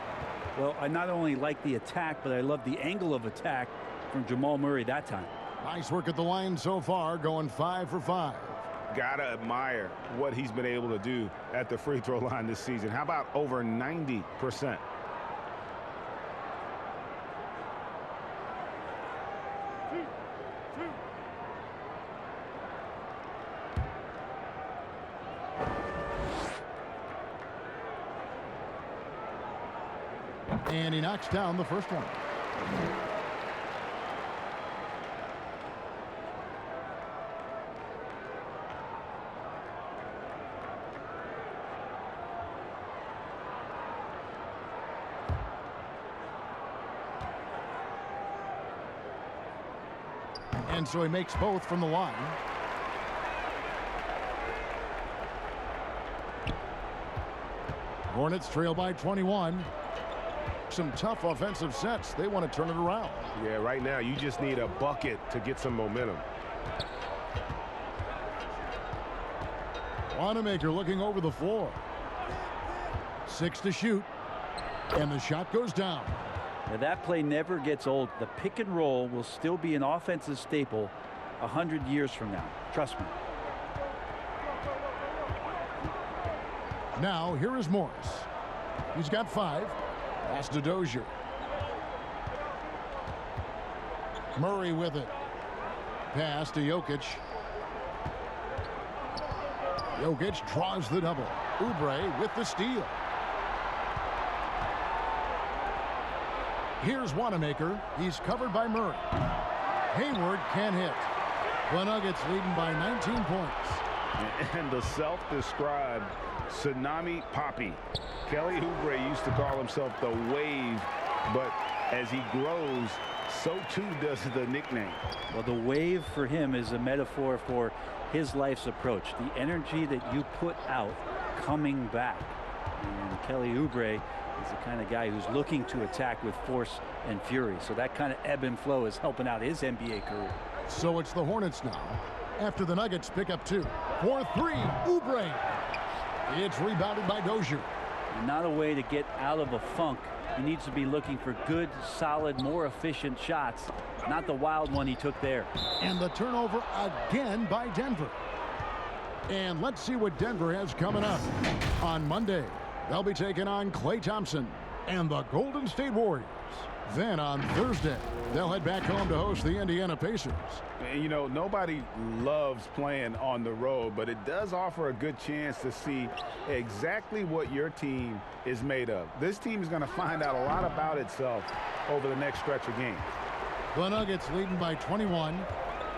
Well, I not only like the attack, but I love the angle of attack from Jamal Murray that time. Nice work at the line so far, going 5 for 5. Gotta admire what he's been able to do at the free throw line this season. How about over 90%? And he knocks down the first one. And so he makes both from the line. Hornets trail by 21. Some tough offensive sets. They want to turn it around. Yeah, right now you just need a bucket to get some momentum. Wanamaker looking over the floor. 6 to shoot. And the shot goes down. Now that play never gets old. The pick and roll will still be an offensive staple 100 years from now. Trust me. Now here is Morris. He's got 5. Pass to Dozier. Murray with it. Pass to Jokic. Jokic draws the double. Oubre with the steal. Here's Wanamaker. He's covered by Murray. Hayward can't hit. The Nuggets leading by 19 points. And the self-described Tsunami Poppy. Kelly Oubre used to call himself the Wave, but as he grows, so too does the nickname. Well, the wave for him is a metaphor for his life's approach. The energy that you put out coming back. And Kelly Oubre is the kind of guy who's looking to attack with force and fury. So that kind of ebb and flow is helping out his NBA career. So it's the Hornets now. After the Nuggets pick up 2. 4-3, Oubre. It's rebounded by Dozier. Not a way to get out of a funk. He needs to be looking for good, solid, more efficient shots. Not the wild one he took there. And the turnover again by Denver. And let's see what Denver has coming up. On Monday, they'll be taking on Klay Thompson and the Golden State Warriors. Then on Thursday, they'll head back home to host the Indiana Pacers. You know, nobody loves playing on the road, but it does offer a good chance to see exactly what your team is made of. This team is going to find out a lot about itself over the next stretch of games. The Nuggets leading by 21.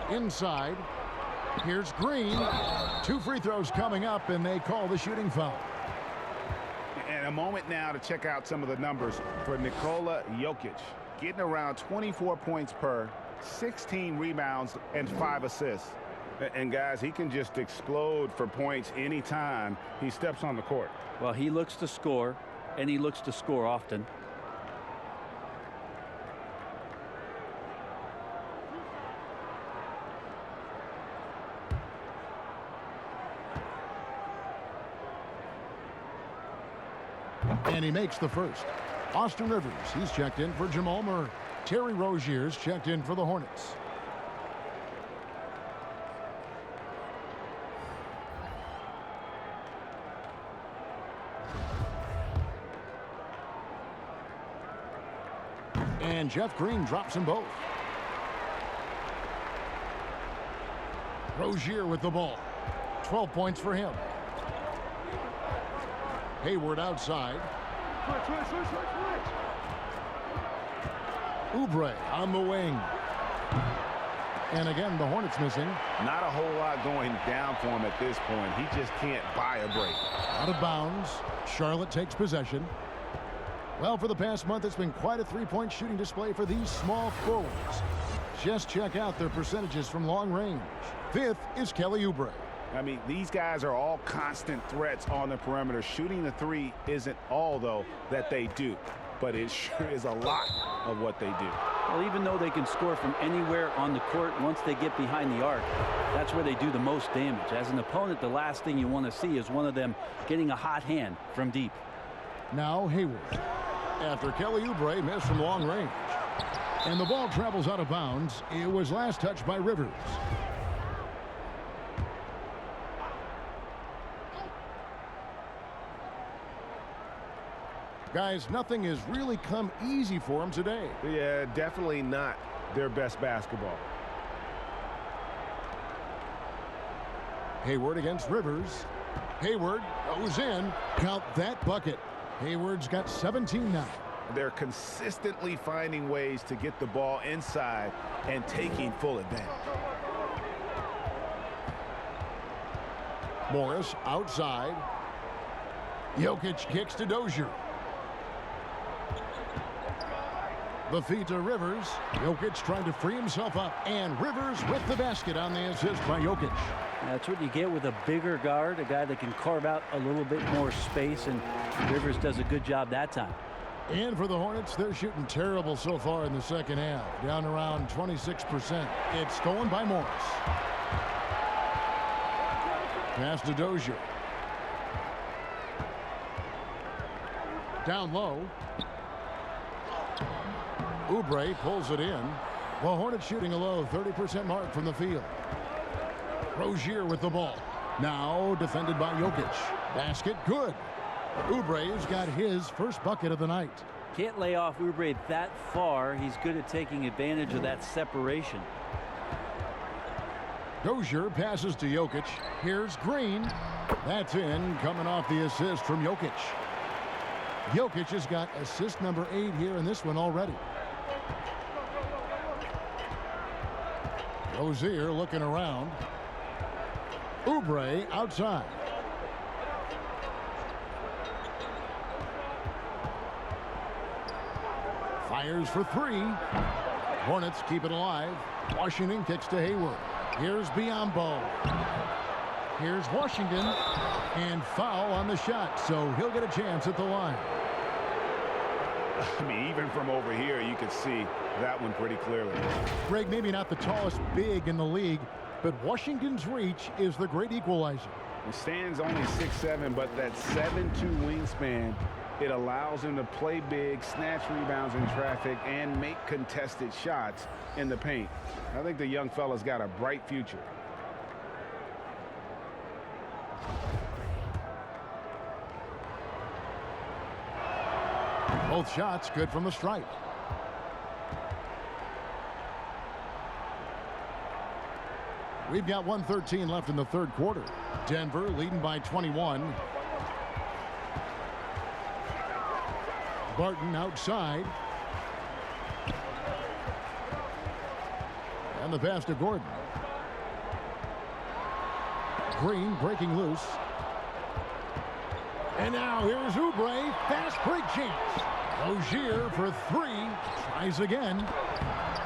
Inside, here's Green. 2 free throws coming up, and they call the shooting foul. And a moment now to check out some of the numbers for Nikola Jokic. Getting around 24 points per, 16 rebounds, and 5 assists. And guys, he can just explode for points anytime he steps on the court. Well, he looks to score, and he looks to score often. And he makes the first. Austin Rivers, he's checked in for Jamal Murray. Terry Rozier's checked in for the Hornets. And Jeff Green drops them both. Rozier with the ball. 12 points for him. Hayward outside. Oubre on the wing. And again, the Hornets missing. Not a whole lot going down for him at this point. He just can't buy a break. Out of bounds. Charlotte takes possession. Well, for the past month, it's been quite a three-point shooting display for these small forwards. Just check out their percentages from long range. Fifth is Kelly Oubre. I mean, these guys are all constant threats on the perimeter. Shooting the three isn't all, though, that they do. But it sure is a lot of what they do. Well, even though they can score from anywhere on the court, once they get behind the arc, that's where they do the most damage. As an opponent, the last thing you want to see is one of them getting a hot hand from deep. Now Hayward. After Kelly Oubre missed from long range. And the ball travels out of bounds. It was last touched by Rivers. Guys, nothing has really come easy for them today. Yeah, definitely not their best basketball. Hayward against Rivers. Hayward goes in. Count that bucket. Hayward's got 17 now. They're consistently finding ways to get the ball inside and taking full advantage. Morris outside. Jokic kicks to Dozier. The feed to Rivers. Jokic trying to free himself up. And Rivers with the basket on the assist by Jokic. That's what you get with a bigger guard, a guy that can carve out a little bit more space, and Rivers does a good job that time. And for the Hornets, they're shooting terrible so far in the second half, down around 26%. It's stolen by Morris. Pass to Dozier. Down low. Oubre pulls it in. The Hornets shooting a low 30% mark from the field. Rozier with the ball. Now defended by Jokic. Basket good. Oubre's got his first bucket of the night. Can't lay off Oubre that far. He's good at taking advantage of that separation. Dozier passes to Jokic. Here's Green. That's in, coming off the assist from Jokic. Jokic has got assist number 8 here in this one already. Rozier looking around. Oubre outside. Fires for 3. Hornets keep it alive. Washington kicks to Hayward. Here's Biyombo. Here's Washington. And foul on the shot, so he'll get a chance at the line. I mean, even from over here, you could see that one pretty clearly. Greg, maybe not the tallest big in the league, but Washington's reach is the great equalizer. Stan's only 6'7", but that 7'2" wingspan, it allows him to play big, snatch rebounds in traffic, and make contested shots in the paint. I think the young fella's got a bright future. Both shots good from the stripe. We've got 1:13 left in the third quarter. Denver leading by 21. Barton outside. And the pass to Gordon. Green breaking loose. And now here's Oubre. Fast break chance. Rozier for 3. Tries again.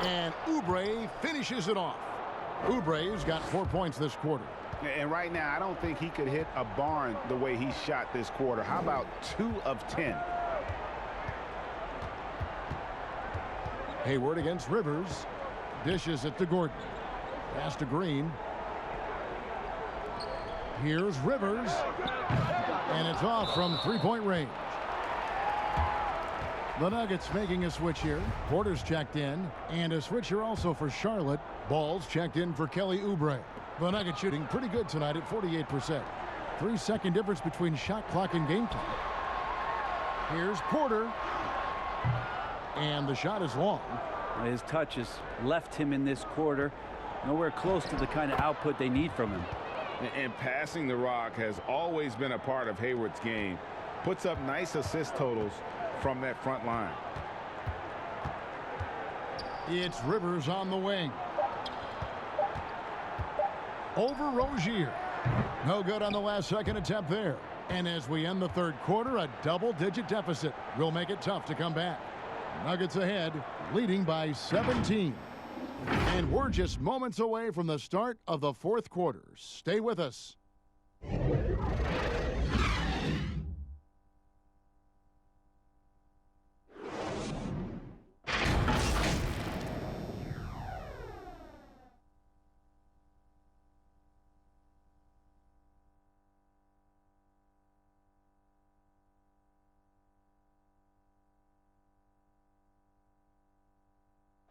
And Oubre finishes it off. Oubre's got 4 points this quarter. And right now, I don't think he could hit a barn the way he shot this quarter. How about 2 of 10? Hayward against Rivers. Dishes it to Gordon. Pass to Green. Here's Rivers. And it's off from 3-point range. The Nuggets making a switch here. Porter's checked in. And a switch here also for Charlotte. Ball's checked in for Kelly Oubre. The Nuggets shooting pretty good tonight at 48%. 3-second difference between shot clock and game clock. Here's Porter. And the shot is long. His touch has left him in this quarter. Nowhere close to the kind of output they need from him. And passing the rock has always been a part of Hayward's game. Puts up nice assist totals from that front line. It's Rivers on the wing. Over Rozier. No good on the last second attempt there. And as we end the third quarter, a double-digit deficit will make it tough to come back. Nuggets ahead, leading by 17. And we're just moments away from the start of the fourth quarter. Stay with us.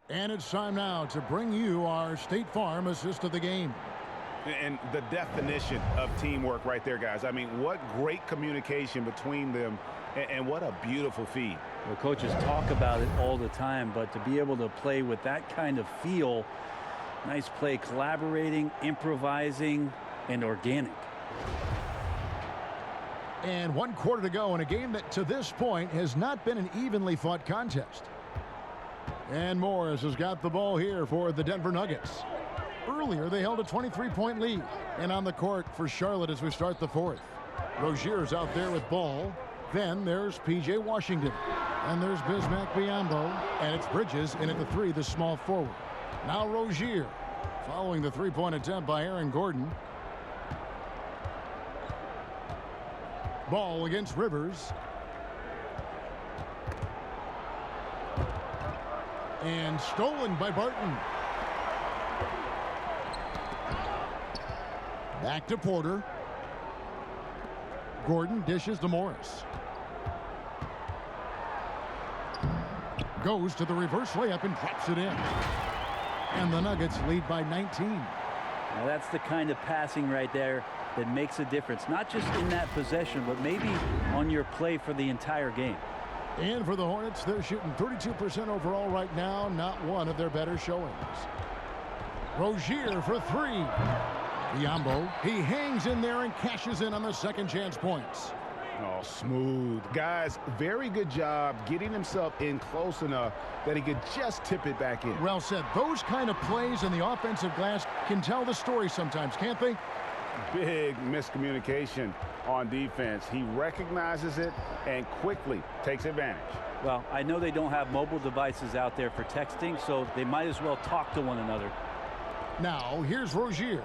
And it's time now to bring you our State Farm assist of the game. And the definition of teamwork right there, guys. I mean, what great communication between them, and what a beautiful feed. Well, coaches talk about it all the time, but to be able to play with that kind of feel, nice play, collaborating, improvising, and organic. And 1 quarter to go in a game that to this point has not been an evenly fought contest. And Morris has got the ball here for the Denver Nuggets. Earlier, they held a 23-point lead. And on the court for Charlotte as we start the fourth. Rozier's out there with ball. Then there's P.J. Washington. And there's Bismack Biyombo. And it's Bridges in at the three, the small forward. Now Rozier following the three-point attempt by Aaron Gordon. Ball against Rivers. And stolen by Barton. Back to Porter. Gordon dishes to Morris. Goes to the reverse layup and drops it in. And the Nuggets lead by 19. Now that's the kind of passing right there that makes a difference. Not just in that possession, but maybe on your play for the entire game. And for the Hornets, they're shooting 32% overall right now. Not one of their better showings. Rozier for three. Biyombo, he hangs in there and cashes in on the second chance points. Oh, smooth. Guys, very good job getting himself in close enough that he could just tip it back in. Well said. Those kind of plays in the offensive glass can tell the story sometimes, can't they? Big miscommunication on defense. He recognizes it and quickly takes advantage. Well, I know they don't have mobile devices out there for texting, so they might as well talk to one another. Now, here's Rozier.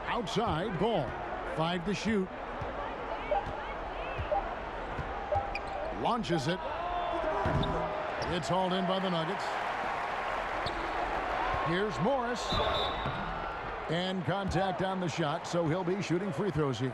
Outside, ball. 5 to shoot. Launches it. It's hauled in by the Nuggets. Here's Morris. And contact on the shot, so he'll be shooting free throws here.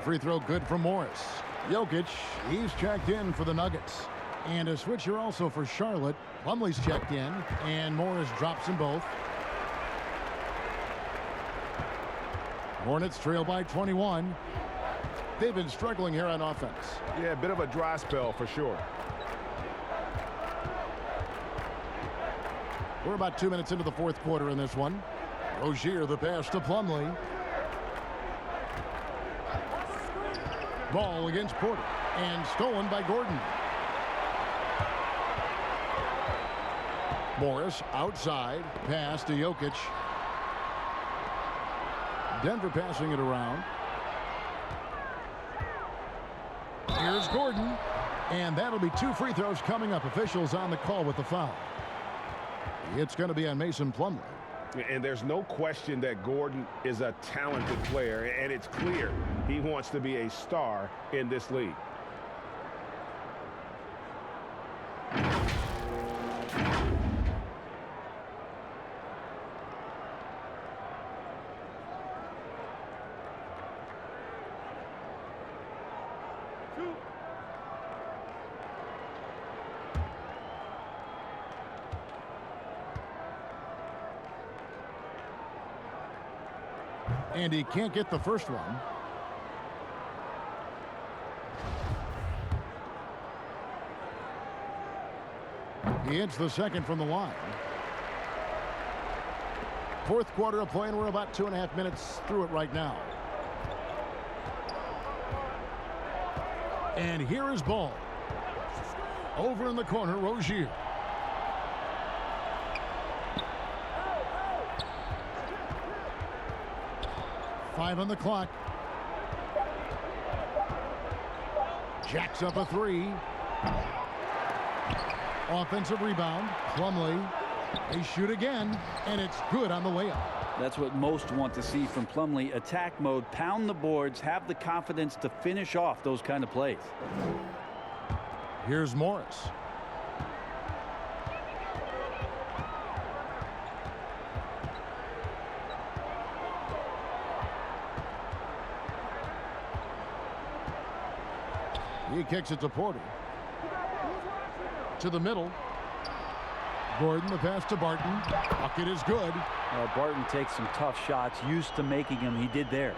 Free throw good for Morris. Jokic, he's checked in for the Nuggets. And a switcher also for Charlotte. Plumlee's checked in, and Morris drops them both. Hornets trail by 21. They've been struggling here on offense. Yeah, a bit of a dry spell for sure. We're about 2 minutes into the fourth quarter in this one. Rozier the pass to Plumlee. Ball against Porter and stolen by Gordon. Morris outside, pass to Jokic. Denver passing it around. Here's Gordon. And that'll be 2 free throws coming up. Officials on the call with the foul. It's going to be on Mason Plumlee. And there's no question that Gordon is a talented player, and it's clear he wants to be a star in this league. And he can't get the first one. He hits the second from the line. Fourth quarter of play, and we're about 2.5 minutes through it right now. And here is Ball. Over in the corner, Rozier. Five on the clock. Jacks up a three. Offensive rebound. Plumlee. They shoot again, and it's good on the way up. That's what most want to see from Plumlee. Attack mode, pound the boards, have the confidence to finish off those kind of plays. Here's Morris. He kicks it to Porter. To the middle. Gordon, the pass to Barton. Bucket is good. Barton takes some tough shots. Used to making them. He did there.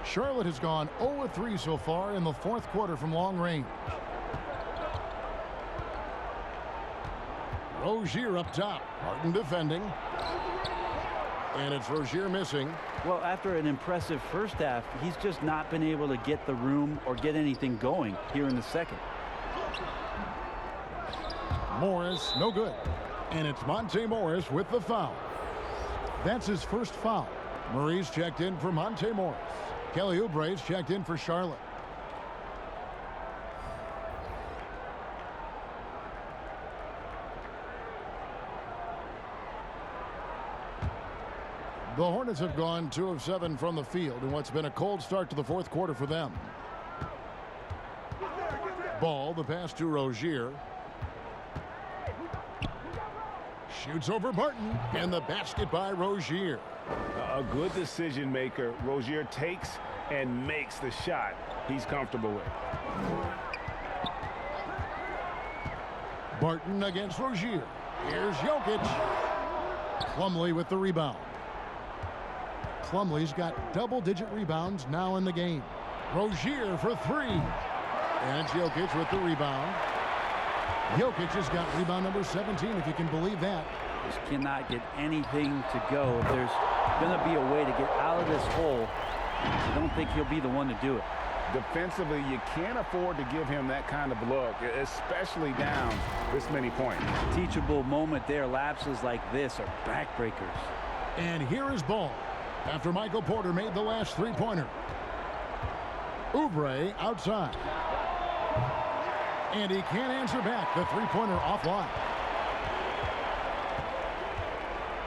Charlotte has gone 0-3 so far in the fourth quarter from long range. Rozier up top. Barton defending. And it's Rozier missing. Well, after an impressive first half, he's just not been able to get the room or get anything going here in the second. Morris, no good. And it's Monte Morris with the foul. That's his first foul. Murray's checked in for Monte Morris. Kelly Oubre's checked in for Charlotte. The Hornets have gone 2 of 7 from the field in what's been a cold start to the fourth quarter for them. Ball, the pass to Rozier. Shoots over Barton, and the basket by Rozier. A good decision maker. Rozier takes and makes the shot he's comfortable with. Barton against Rozier. Here's Jokic. Plumlee with the rebound. Plumlee's got double-digit rebounds now in the game. Rozier for three. And it's Jokic with the rebound. Jokic has got rebound number 17, if you can believe that. Just cannot get anything to go. If there's going to be a way to get out of this hole, I don't think he'll be the one to do it. Defensively, you can't afford to give him that kind of look, especially down this many points. Teachable moment there. Lapses like this are backbreakers. And here is Ball after Michael Porter made the last three-pointer. Oubre outside. And he can't answer back. The three-pointer offline.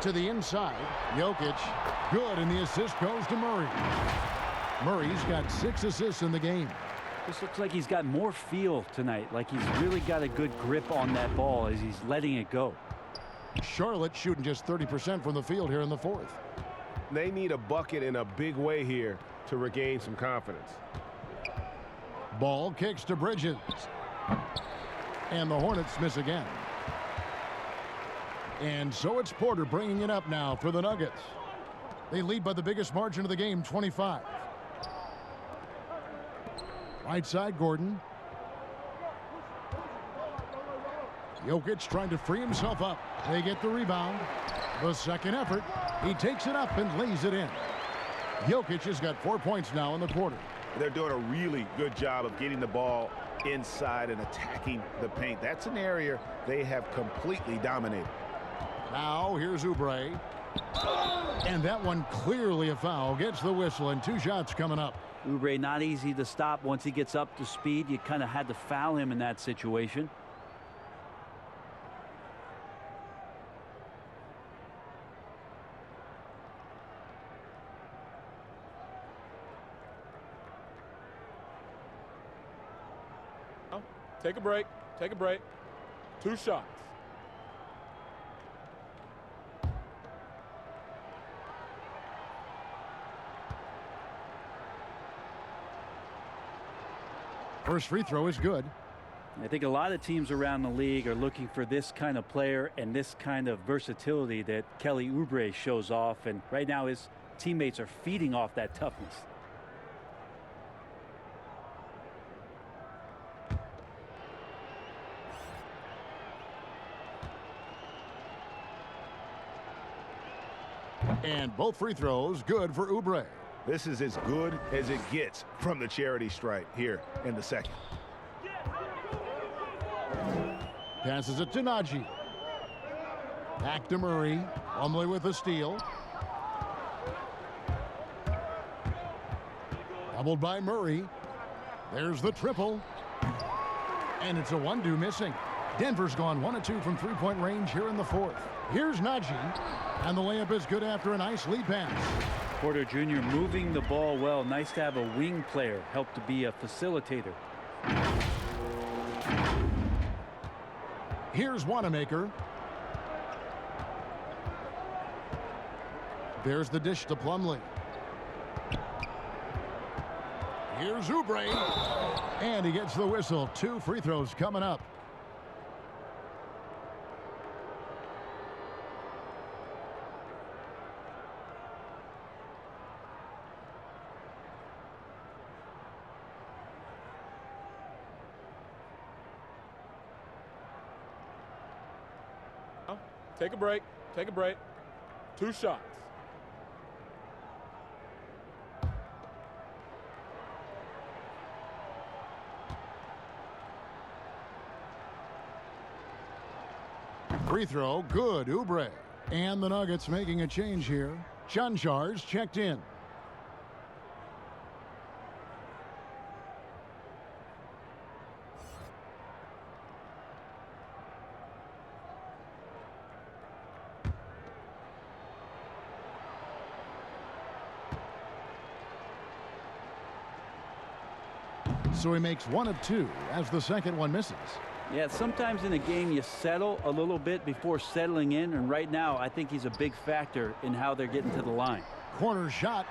To the inside. Jokic. Good, and the assist goes to Murray. Murray's got 6 assists in the game. This looks like he's got more feel tonight. Like he's really got a good grip on that ball as he's letting it go. Charlotte shooting just 30% from the field here in the fourth. They need a bucket in a big way here to regain some confidence. Ball kicks to Bridges. And the Hornets miss again. And so it's Porter bringing it up now for the Nuggets. They lead by the biggest margin of the game, 25. Right side, Gordon. Jokic trying to free himself up. They get the rebound. The second effort. He takes it up and lays it in. Jokic has got 4 points now in the quarter. They're doing a really good job of getting the ball inside and attacking the paint. That's an area they have completely dominated. Now here's Oubre. And that one clearly a foul. Gets the whistle, and 2 shots coming up. Oubre not easy to stop once he gets up to speed. You kind of had to foul him in that situation. Take a break. Take a break. 2 shots. First free throw is good. I think a lot of teams around the league are looking for this kind of player and this kind of versatility that Kelly Oubre shows off. And right now his teammates are feeding off that toughness. And both free throws good for Oubre. This is as good as it gets from the charity stripe here in the second. Passes it to Najee. Back to Murray. Plumlee with a steal. Doubled by Murray. There's the triple. And it's a 1-2 missing. Denver's gone 1 of 2 from three-point range here in the fourth. Here's Najee. And the layup is good after a nice lead pass. Porter Jr. moving the ball well. Nice to have a wing player help to be a facilitator. Here's Wanamaker. There's the dish to Plumlee. Here's Oubre. And he gets the whistle. 2 free throws coming up. Take a break. Take a break. 2 shots. Free throw, good, Oubre. And the Nuggets making a change here. Chanchar's checked in. So he makes 1 of 2 as the second one misses. Yeah, sometimes in a game you settle a little bit before settling in, and right now I think he's a big factor in how they're getting to the line. Corner shot.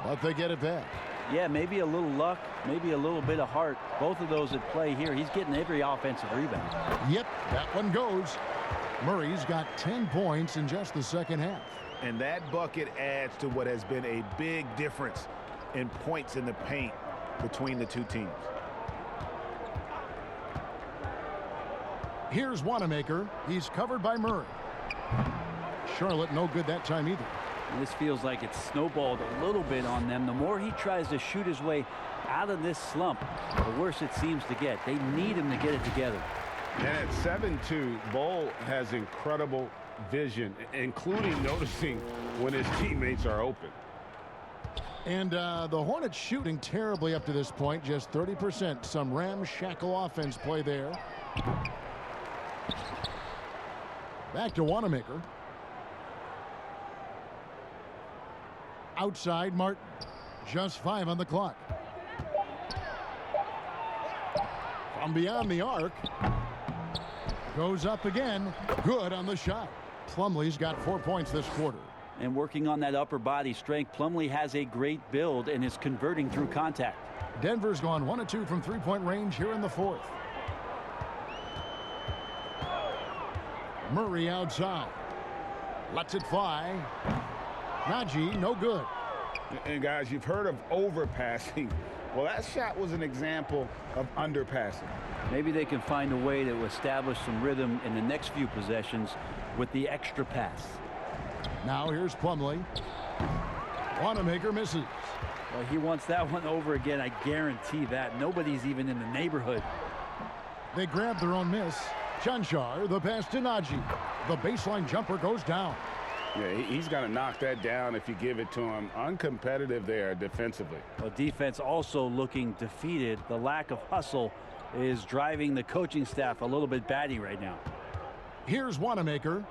But they get it back. Yeah, maybe a little luck, maybe a little bit of heart. Both of those at play here. He's getting every offensive rebound. Yep, that one goes. Murray's got 10 points in just the second half. And that bucket adds to what has been a big difference in points in the paint between the 2 teams. Here's Wanamaker. He's covered by Murray. Charlotte no good that time either. And this feels like it's snowballed a little bit on them. The more he tries to shoot his way out of this slump, the worse it seems to get. They need him to get it together. And at 7-2, Bol has incredible vision, including noticing when his teammates are open. And the Hornets shooting terribly up to this point, just 30%. Some ramshackle offense play there. Back to Wanamaker. Outside Martin. Just 5 on the clock. From beyond the arc. Goes up again. Good on the shot. Plumlee's got 4 points this quarter. And working on that upper body strength, Plumlee has a great build and is converting through contact. Denver's gone 1 of 2 from three-point range here in the fourth. Murray outside. Lets it fly. Najee, no good. And guys, you've heard of overpassing. Well, that shot was an example of underpassing. Maybe they can find a way to establish some rhythm in the next few possessions with the extra pass. Now here's Plumlee. Wanamaker misses. Well, he wants that one over again. I guarantee that. Nobody's even in the neighborhood. They grab their own miss. Chanchar, the pass to Najee. The baseline jumper goes down. Yeah, he's going to knock that down if you give it to him. Uncompetitive there defensively. Well, defense also looking defeated. The lack of hustle is driving the coaching staff a little bit batty right now. Here's Wanamaker.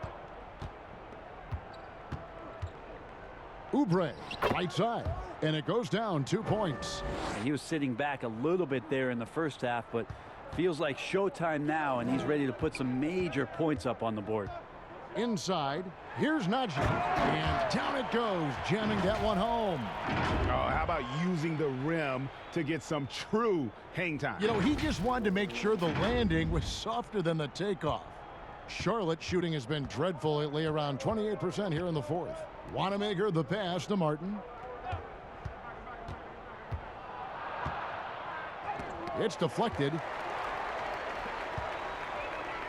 Oubre, right side, and it goes down 2 points. And he was sitting back a little bit there in the first half, but feels like showtime now, and he's ready to put some major points up on the board. Inside, here's Najee, and down it goes, jamming that one home. Oh, how about using the rim to get some true hang time? You know, he just wanted to make sure the landing was softer than the takeoff. Charlotte shooting has been dreadful lately, around 28% here in the fourth. Wanamaker, the pass to Martin. It's deflected.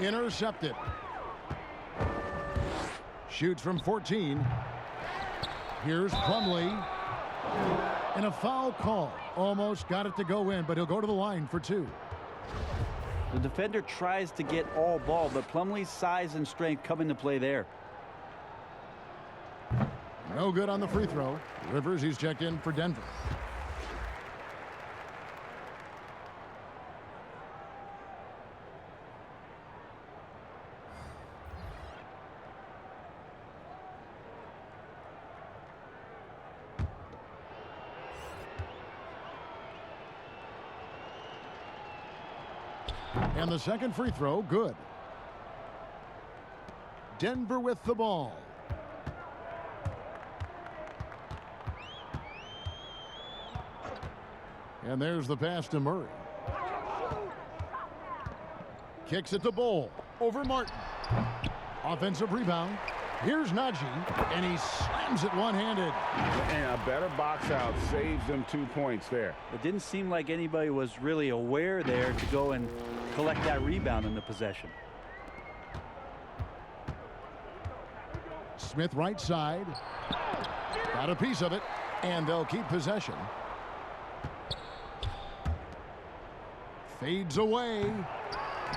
Intercepted. Shoots from 14. Here's Plumlee. And a foul call. Almost got it to go in, but he'll go to the line for 2. The defender tries to get all ball, but Plumlee's size and strength come into play there. No good on the free throw. Rivers, he's checked in for Denver. And the second free throw, good. Denver with the ball. And there's the pass to Murray. Kicks it to Bol. Over Martin. Offensive rebound. Here's Najee, and he slams it one-handed. And a better box out saves them 2 points there. It didn't seem like anybody was really aware there to go and collect that rebound in the possession. Smith right side. Got a piece of it, and they'll keep possession. Fades away.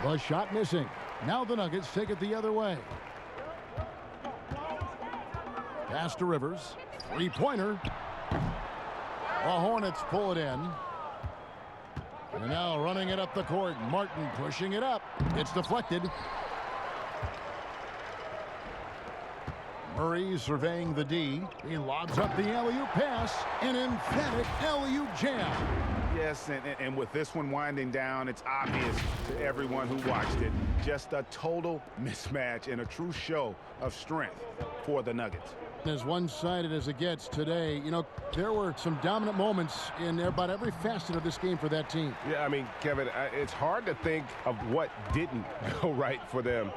The shot missing. Now the Nuggets take it the other way. Pass to Rivers. Three-pointer. The Hornets pull it in. And now running it up the court. Martin pushing it up. It's deflected. Murray surveying the D. He lobs up the alley-oop pass. An emphatic alley-oop jam. Yes, and with this one winding down, it's obvious to everyone who watched it. Just a total mismatch and a true show of strength for the Nuggets. As one-sided as it gets today, you know, there were some dominant moments in about every facet of this game for that team. Yeah, I mean, Kevin, it's hard to think of what didn't go right for them.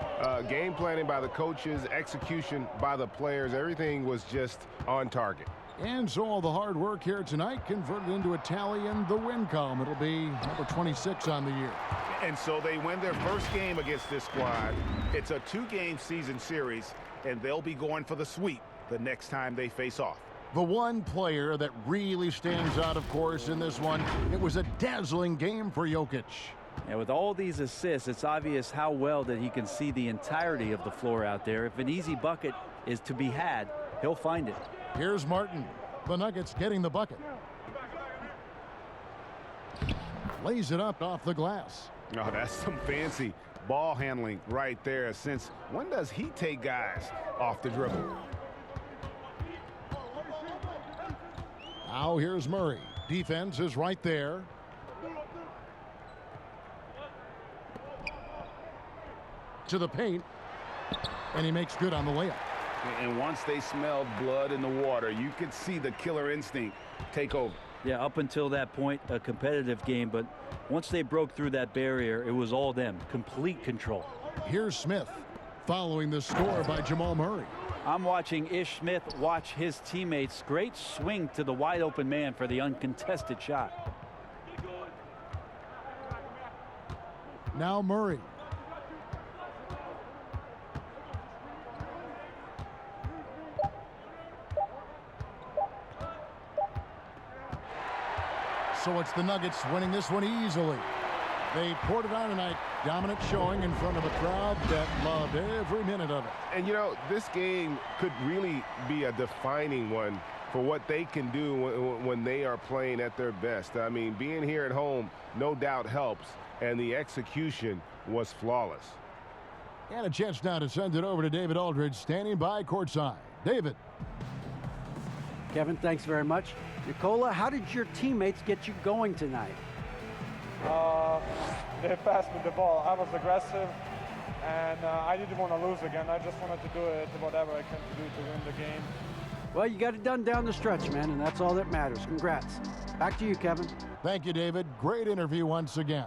Game planning by the coaches, execution by the players, everything was just on target. And so all the hard work here tonight converted into a tally in the win column. It'll be number 26 on the year. And so they win their first game against this squad. It's a 2-game season series, and they'll be going for the sweep the next time they face off. The one player that really stands out, of course, in this one, it was a dazzling game for Jokic. And with all these assists, it's obvious how well that he can see the entirety of the floor out there. If an easy bucket is to be had, he'll find it. Here's Martin. The Nuggets getting the bucket. Lays it up off the glass. Oh, that's some fancy ball handling right there. Since when does he take guys off the dribble? Now here's Murray. Defense is right there. To the paint. And he makes good on the layup. And once they smelled blood in the water, you could see the killer instinct take over. Yeah, up until that point, a competitive game, but once they broke through that barrier, it was all them. Complete control. Here's Smith following the score by Jamal Murray. I'm watching Ish Smith watch his teammates. Great swing to the wide open man for the uncontested shot. Now Murray. So it's the Nuggets winning this one easily. They poured it on tonight. Dominant showing in front of a crowd that loved every minute of it. And, you know, this game could really be a defining one for what they can do when they are playing at their best. I mean, being here at home no doubt helps, and the execution was flawless. And a chance now to send it over to David Aldridge, standing by courtside. David. Kevin, thanks very much. Nicola, how did your teammates get you going tonight? They passed me the ball. I was aggressive, and I didn't want to lose again. I just wanted to do it, whatever I can to do to win the game. Well, you got it done down the stretch, man, and that's all that matters. Congrats. Back to you, Kevin. Thank you, David. Great interview once again.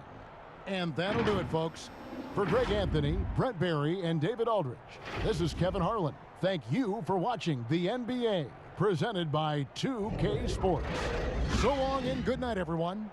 And that'll do it, folks. For Greg Anthony, Brent Barry, and David Aldridge, this is Kevin Harlan. Thank you for watching the NBA, presented by 2K Sports. So long and good night, everyone.